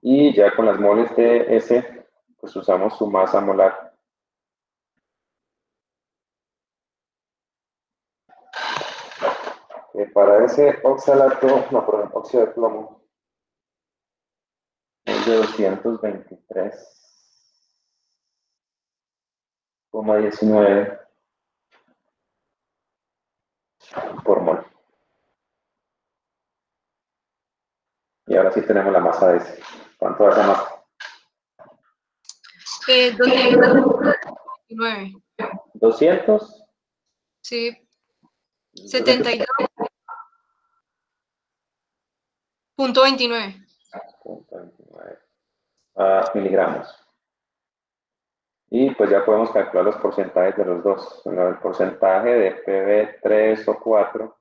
Y ya con las moles de S, pues usamos su masa molar. Para ese oxalato, no, perdón, óxido de plomo, es de 223,19 por mol. Y ahora sí tenemos la masa de ese. ¿Cuánto da esa masa? 229. 200. Sí. 72.29. Miligramos. Y pues ya podemos calcular los porcentajes de los dos. Bueno, el porcentaje de Pb3 o 4,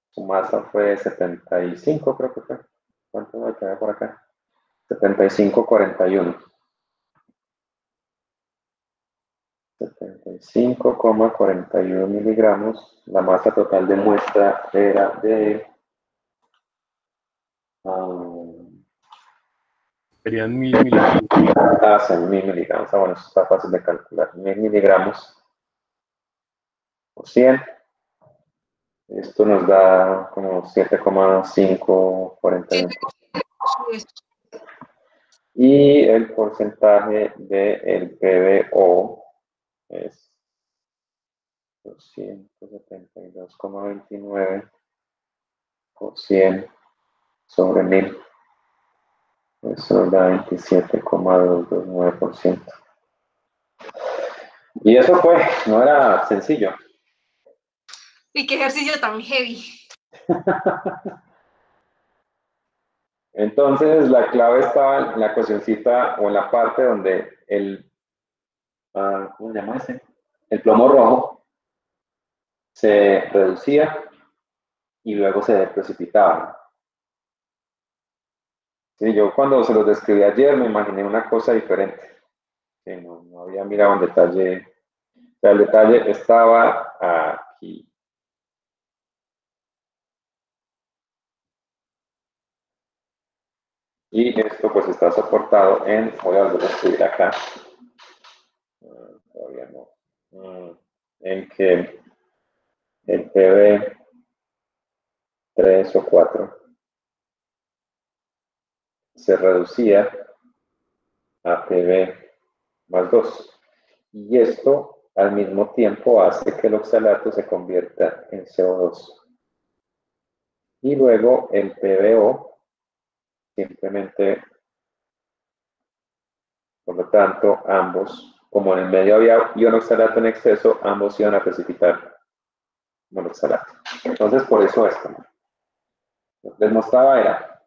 su masa fue 75, creo que fue. ¿Cuánto me queda por acá? 75,41. 75,41 miligramos. La masa total de muestra era de... Serían 1000 miligramos. Son 1000 miligramos. Bueno, eso está fácil de calcular. 1000 miligramos por 100. Esto nos da como 7,541. Y el porcentaje del PbO es 272,29 por 100 sobre 1000. Eso nos da 27,229%. Y eso no era sencillo. Y qué ejercicio tan heavy. Entonces, la clave estaba en la ecuacioncita o en la parte donde ¿cómo se llama ese? El plomo rojo se reducía y luego se precipitaba. Sí, yo cuando se los describí ayer me imaginé una cosa diferente. Sí, no había mirado en detalle. O sea, el detalle estaba aquí. Y esto pues está soportado voy a volver a escribir acá. Todavía no. En que el PB 3 o 4 se reducía a PB más 2. Y esto al mismo tiempo hace que el oxalato se convierta en CO2. Y luego el PbO simplemente, por lo tanto, ambos, como en el medio había ionoxalato en exceso, ambos iban a precipitar monoxalato. Entonces, por eso esto. Lo que les mostraba era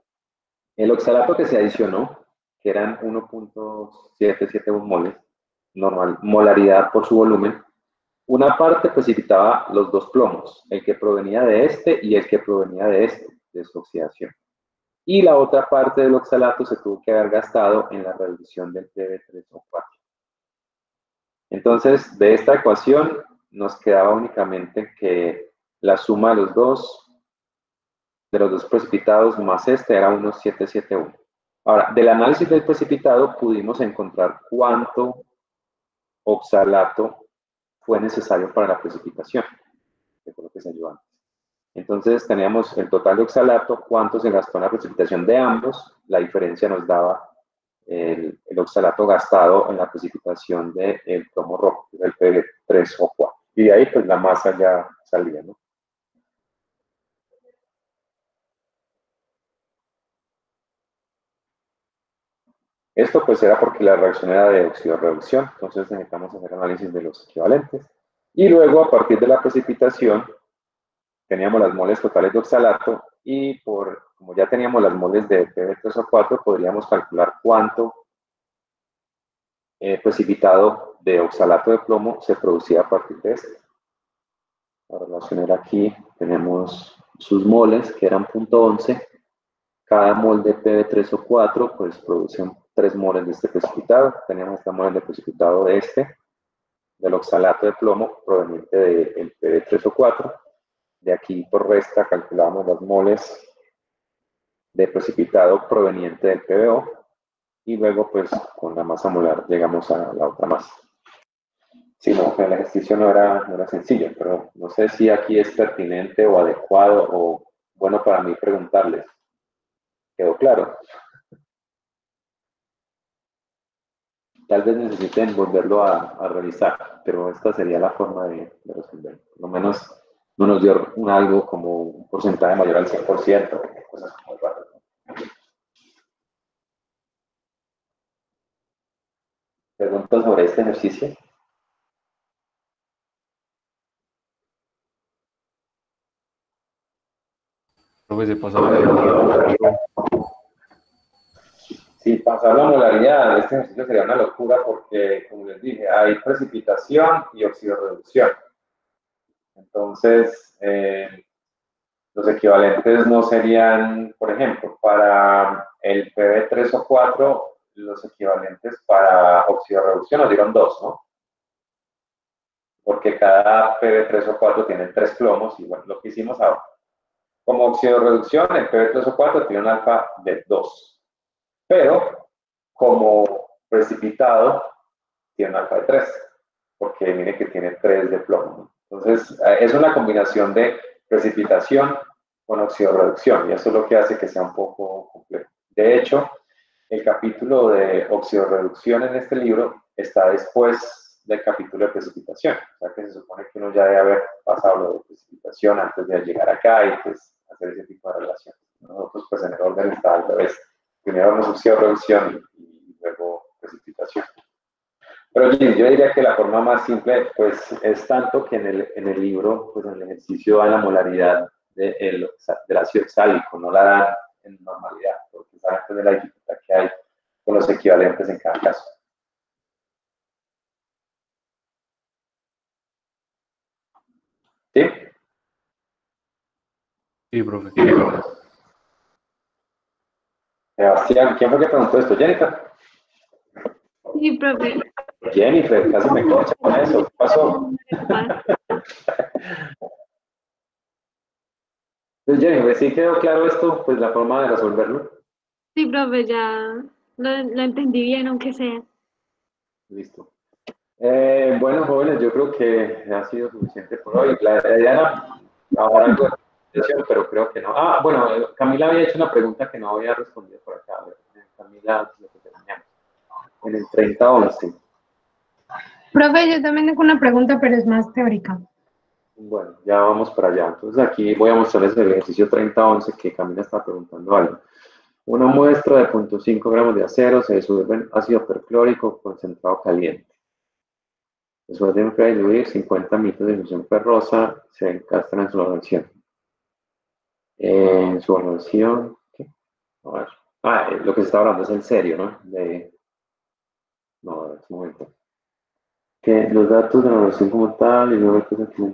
el oxalato que se adicionó, que eran 1,771 moles, normal, molaridad por su volumen. Una parte precipitaba los dos plomos, el que provenía de este y el que provenía de este, de su oxidación. Y la otra parte del oxalato se tuvo que haber gastado en la reducción del Pb3 o 4. Entonces, de esta ecuación nos quedaba únicamente que la suma de los dos precipitados más este era 1,771. Ahora, del análisis del precipitado pudimos encontrar cuánto oxalato fue necesario para la precipitación. que fue lo que se halló antes. Entonces teníamos el total de oxalato, cuánto se gastó en la precipitación de ambos, la diferencia nos daba el oxalato gastado en la precipitación del plomo rojo, el PB3 o 4. Y de ahí pues la masa ya salía, ¿no? Esto pues era porque la reacción era de oxidorreducción, entonces necesitamos hacer análisis de los equivalentes. Y luego a partir de la precipitación teníamos las moles totales de oxalato y como ya teníamos las moles de PB3 o 4, podríamos calcular cuánto precipitado de oxalato de plomo se producía a partir de este. La relación era aquí, tenemos sus moles que eran 0.11. Cada mol de PB3 o 4 pues produce 3 moles de este precipitado. Tenemos esta mol de precipitado de del oxalato de plomo proveniente del PB3 o 4. De aquí por resta calculamos las moles de precipitado proveniente del PBO y luego pues con la masa molar llegamos a la otra masa. Sí, no, el ejercicio no era sencillo, pero no sé si aquí es pertinente o adecuado o bueno para mí preguntarles. ¿Quedó claro? Tal vez necesiten volverlo a revisar, pero esta sería la forma de resolver. Por lo menos no nos dio algo como un porcentaje mayor al 100%, cosas como raras. ¿Preguntas sobre este ejercicio? Profe, se pasó la molaridad. Si pasar la molaridad, este ejercicio sería una locura porque, como les dije, hay precipitación y oxidorreducción. Entonces, los equivalentes no serían, por ejemplo, para el PB3 o 4, los equivalentes para oxidorreducción nos dieron 2, ¿no? Porque cada PB3 o 4 tiene 3 plomos, y bueno, lo que hicimos ahora. Como oxidorreducción, el PB3 o 4 tiene un alfa de 2. Pero, como precipitado, tiene un alfa de 3. Porque mire que tiene 3 de plomo. Entonces, es una combinación de precipitación con oxidorreducción, y eso es lo que hace que sea un poco complejo. De hecho, el capítulo de oxidorreducción en este libro está después del capítulo de precipitación, o sea que se supone que uno ya debe haber pasado lo de precipitación antes de llegar acá y pues hacer ese tipo de relación. Nosotros pues en el orden está al revés. Primero nos oxidorreducción y luego precipitación. Pero yo diría que la forma más simple pues es tanto que en el libro, pues en el ejercicio da la molaridad del ácido oxálico, no la dan en normalidad, porque saben pues, de la dificultad que hay con los equivalentes en cada caso. ¿Sí? Sí, profe. Sebastián, ¿quién fue que preguntó esto? ¿Jennifer? Sí, profe. Jennifer, casi me cocha con eso. ¿Qué pasó? Pues Jennifer, ¿sí quedó claro esto? Pues la forma de resolverlo. Sí, profe, ya lo entendí bien, aunque sea. Listo. Bueno, jóvenes, yo creo que ha sido suficiente por hoy. La idea era ahora algo de presentación, pero creo que no. Ah, bueno, Camila había hecho una pregunta que no había respondido por acá. Camila, lo que terminamos. En el 3011. Profe, yo también tengo una pregunta, pero es más teórica. Bueno, ya vamos para allá. Entonces aquí voy a mostrarles el ejercicio 3011 que Camila está preguntando algo. Una muestra de 0.5 gramos de acero se disuelve en ácido perclórico concentrado caliente. Después de diluir 50 litros de solución ferrosa, se encastran en su evaluación. En su evaluación, ¿qué? A ver. Lo que se está hablando es en serio, ¿no? No, es un momento. Que los datos de la evaluación como tal y luego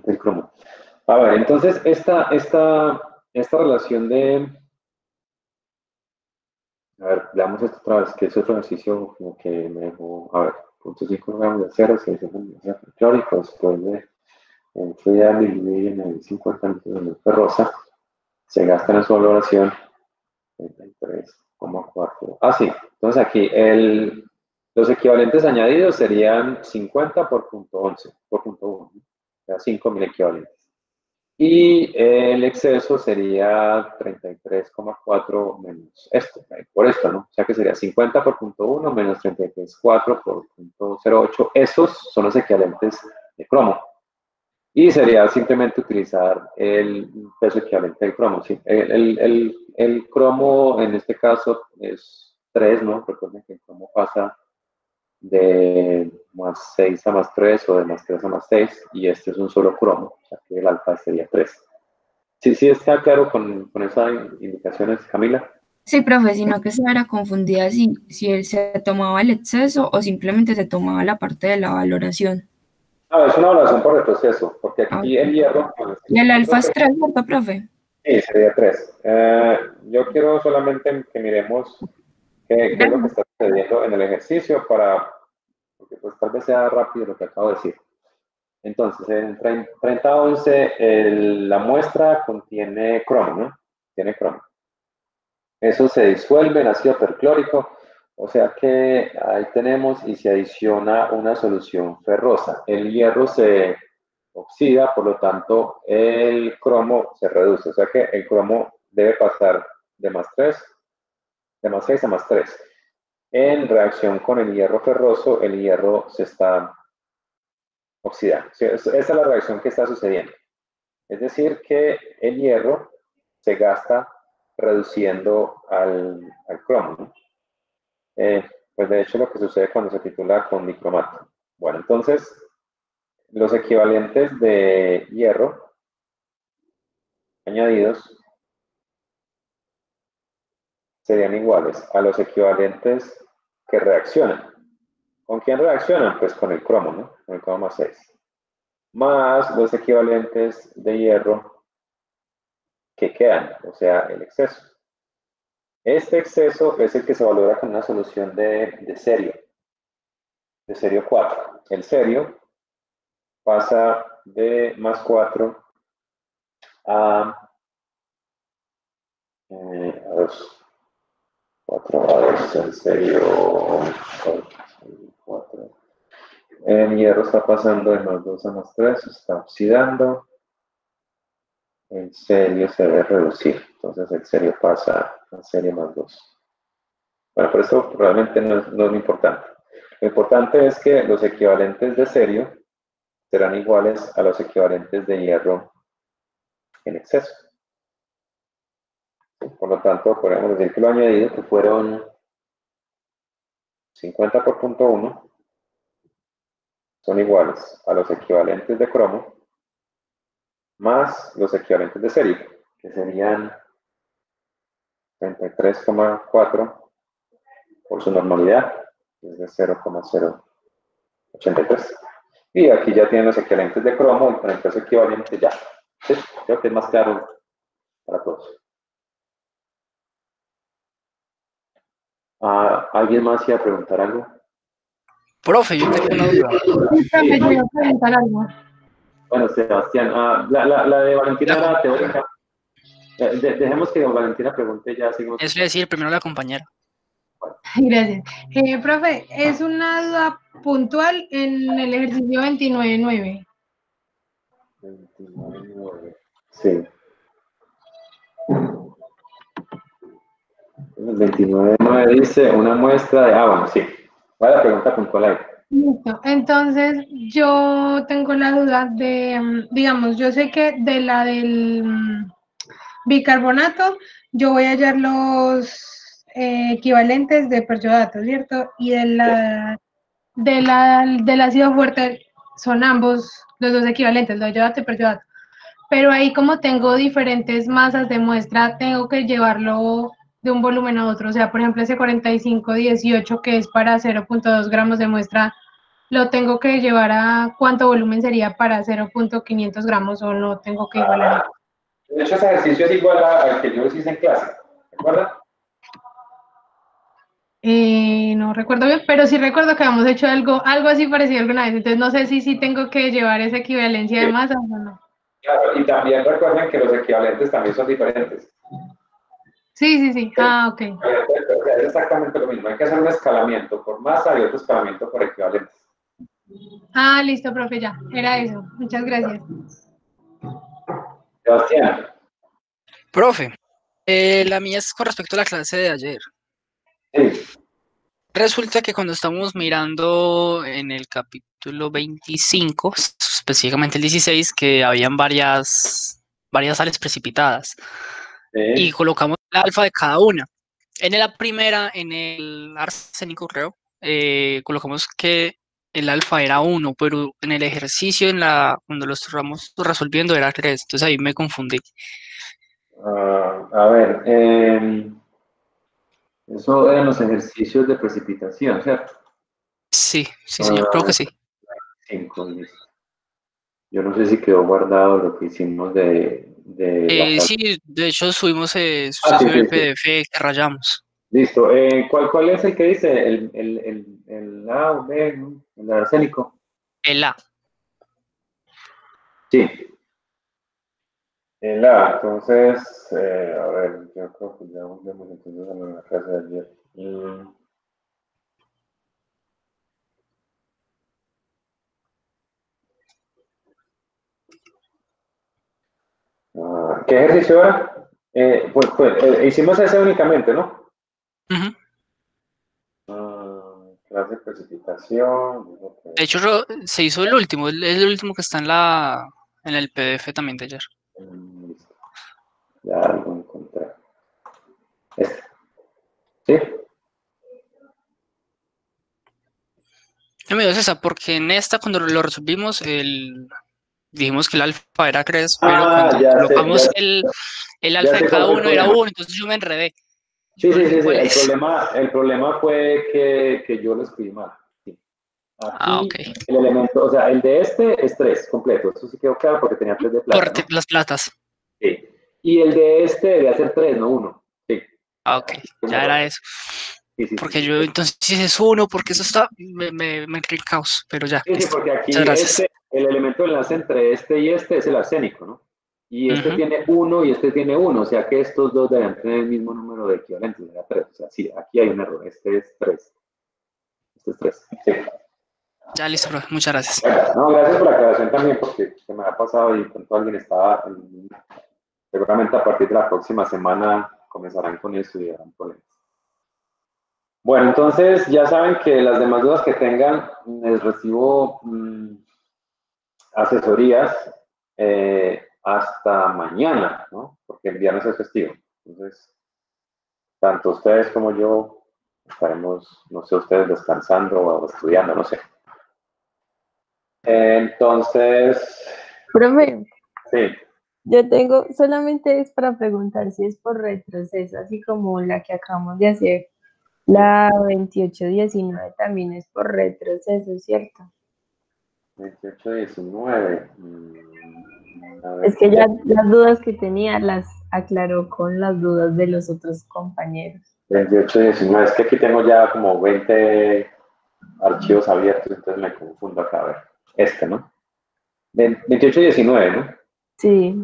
el cromo. A ver, entonces esta relación de... A ver, veamos esto otra vez, que es otro ejercicio como que me dejó... A ver, 0.5 gramos de acero, se disuelve en ácido perclórico, después de enfriar y diluir en 50 litros de ferrosa, se gasta en su valoración 33,4. Ah, sí. Entonces aquí los equivalentes añadidos serían 50 por .11, por .1, o sea, 5.000 equivalentes. Y el exceso sería 33,4 menos esto, por esto, ¿no? O sea que sería 50 por punto 1 menos 33,4 por punto 0,8. Esos son los equivalentes de cromo. Y sería simplemente utilizar el peso equivalente del cromo. ¿Sí? El cromo en este caso es 3, ¿no? Recuerden que el cromo pasa de más 6 a más 3 o de más 3 a más 6, y este es un solo cromo, o sea que el alfa sería 3. Sí, sí, está claro con esas indicaciones, Camila. Sí, profe, sino que se era confundida si él se tomaba el exceso o simplemente se tomaba la parte de la valoración. No, es una evaluación por retroceso, porque Ah, aquí el hierro... y el yo alfa creo es que 3, ¿cierto, profe? sí, sería 3. Yo quiero solamente que miremos qué es lo que está sucediendo en el ejercicio porque pues tal vez sea rápido lo que acabo de decir. Entonces, en 3011 la muestra contiene cromo, ¿no? Tiene cromo. Eso se disuelve en ácido perclórico, o sea que ahí tenemos y se adiciona una solución ferrosa. El hierro se oxida, por lo tanto el cromo se reduce, o sea que el cromo debe pasar de más 6 a más 3. En reacción con el hierro ferroso, el hierro se está oxidando. Sí, esa es la reacción que está sucediendo. Es decir, que el hierro se gasta reduciendo al cromo, ¿no? Pues de hecho lo que sucede cuando se titula con dicromato. Bueno, entonces los equivalentes de hierro añadidos serían iguales a los equivalentes que reaccionan. ¿Con quién reaccionan? Pues con el cromo, ¿no? Con el cromo más 6. Más los equivalentes de hierro que quedan, o sea, el exceso. Este exceso es el que se valora con una solución de serio 4. El serio pasa de más 4 a 2. 4 a 2, el serio 4. El hierro está pasando de más 2 a más 3, se está oxidando. El serio se debe reducir, entonces el serio pasa a serio más 2. Bueno, pero esto realmente no es lo importante. Lo importante es que los equivalentes de serio serán iguales a los equivalentes de hierro en exceso. Por lo tanto, podemos decir que lo añadido, que fueron 50 por punto 1, son iguales a los equivalentes de cromo más los equivalentes de serio, que serían 33,4 por su normalidad, que es de 0,083. Y aquí ya tienen los equivalentes de cromo, y con el peso equivalente ya. ¿Sí? Creo que es más claro para todos. ¿Alguien más iba a preguntar algo? Profe, yo tengo una duda. Sí, profe, yo iba a preguntar algo. Bueno, Sebastián, la de Valentina era teórica. Dejemos que Valentina pregunte, ya seguimos. Eso es decir, primero la compañera. Gracias. Profe, es una duda puntual en el ejercicio 29.9. 29.9. Sí. El 29.9 dice una muestra de... bueno, sí. ¿Cuál es la pregunta puntual ahí? Listo. Entonces, yo tengo la duda de, digamos, yo sé que de la del bicarbonato, yo voy a hallar los equivalentes de periodato, ¿cierto? Y del ácido fuerte son ambos los dos equivalentes, lo yodato y periodato. Pero ahí como tengo diferentes masas de muestra, tengo que llevarlo de un volumen a otro. O sea, por ejemplo, ese 4518 que es para 0.2 gramos de muestra, lo tengo que llevar a cuánto volumen sería para 0.500 gramos o no tengo que igualar. De hecho, ese ejercicio es igual al que yo hice en clase, ¿recuerda? No recuerdo bien, pero sí recuerdo que habíamos hecho algo así parecido alguna vez. Entonces no sé si tengo que llevar esa equivalencia de masas o no. Claro, y también recuerden que los equivalentes también son diferentes. Sí. Ok. Es exactamente lo mismo. Hay que hacer un escalamiento por masa y otro escalamiento por equivalentes. Listo, profe, ya. Era eso. Muchas gracias. Sebastián. Profe, la mía es con respecto a la clase de ayer. Sí. Resulta que cuando estamos mirando en el capítulo 25, específicamente el 16, que habían varias sales precipitadas y Sí. colocamos el alfa de cada una. En la primera, en el arsénico, creo, colocamos que el alfa era 1, pero en el ejercicio, cuando lo estamos resolviendo, era 3. Entonces ahí me confundí. A ver, eso eran los ejercicios de precipitación, ¿cierto? Sí, señor, creo que sí. 5, listo. Yo no sé si quedó guardado lo que hicimos de la Sí, de hecho subimos sí, el sí. PDF que rayamos. Listo. ¿Cuál es el que dice? ¿El A o B? ¿No? ¿El arsénico? El A. Sí. El A. Entonces, a ver, yo creo que ya volvemos entonces a la clase de ayer. ¿Qué ejercicio era? Hicimos ese únicamente, ¿no? Ujú. Clase de precipitación. De hecho, se hizo el último, es el último que está en el PDF también de ayer. Listo. Ya lo encontré. Este. ¿Sí? No me dio esa, porque en esta, cuando lo resolvimos, dijimos que el alfa era 3, pero cuando Ya sé, colocamos el alfa de sé cuál cada fue el uno era problema. 1, entonces yo me enredé. Sí. ¿Cuál es? El problema fue que yo lo escribí mal. Sí. Aquí Ok. el elemento, o sea, el de este es 3 completo. Eso sí quedó claro porque tenía 3 de plata, ¿no? Las platas. Sí. Y el de este debía ser 3, no 1. Sí. Ok, ya era eso. Sí. Porque yo entonces si es 1, porque eso está, me entré en caos, pero ya, Sí, listo. porque aquí Muchas gracias. el elemento de enlace entre este y este es el arsénico, ¿no? Y este tiene 1 y este tiene 1, o sea que estos dos deben tener el mismo número de equivalentes, era 3. O sea, sí, aquí hay un error, este es 3. Este es 3. Sí. Ya, listo, profe. Muchas gracias. Bueno, no, gracias por la aclaración también, porque se me ha pasado y pronto alguien estaba, seguramente a partir de la próxima semana comenzarán con eso y harán problemas. Bueno, entonces ya saben que las demás dudas que tengan, les recibo asesorías hasta mañana, ¿no? Porque el viernes es festivo. Entonces, tanto ustedes como yo estaremos, no sé, ustedes descansando o estudiando, no sé. Entonces, Profe, sí. yo tengo, solamente es para preguntar si es por retroceso, así como la que acabamos de hacer, la 2819 también es por retroceso, ¿cierto? 2819. Es que ya las dudas que tenía las aclaró con las dudas de los otros compañeros. 2819. Es que aquí tengo ya como 20 archivos abiertos, entonces me confundo acá. A ver, ¿no? 2819, ¿no? Sí.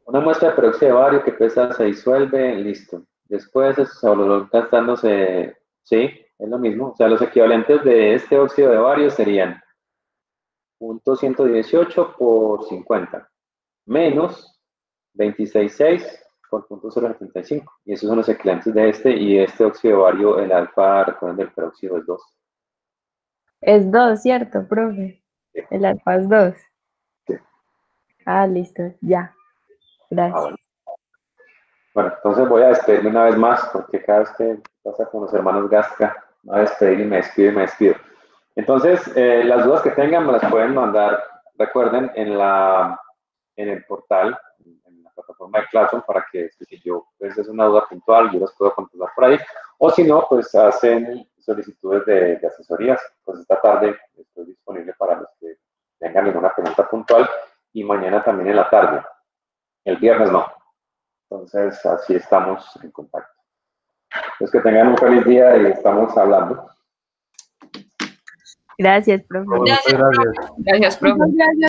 Una muestra de peróxido de bario que pesa se disuelve, listo. Después, eso solo gastándose, sí, es lo mismo. O sea, los equivalentes de este óxido de bario serían 0.118 por 50 menos 26,6 por 0.075. Y esos son los equivalentes de este y este óxido de bario, el alfa, recuerden, del peróxido es 2. Es 2, ¿cierto, profe? Sí. El alfa es 2. Sí. Ah, listo, ya. Gracias. Bueno, entonces voy a despedirme una vez más, porque cada vez que pasa con los hermanos Gasca, voy a despedir y me despido. Entonces, las dudas que tengan me las pueden mandar, recuerden, en el portal, en la plataforma de Classroom, para que si yo, pues es una duda puntual, yo las puedo contestar por ahí. O si no, pues hacen solicitudes de asesorías. Pues esta tarde estoy disponible para los que tengan alguna pregunta puntual y mañana también en la tarde. El viernes no. Entonces, así estamos en contacto. Pues que tengan un feliz día y estamos hablando. Gracias, profe. Muchas gracias. Gracias, profe. Muchas gracias.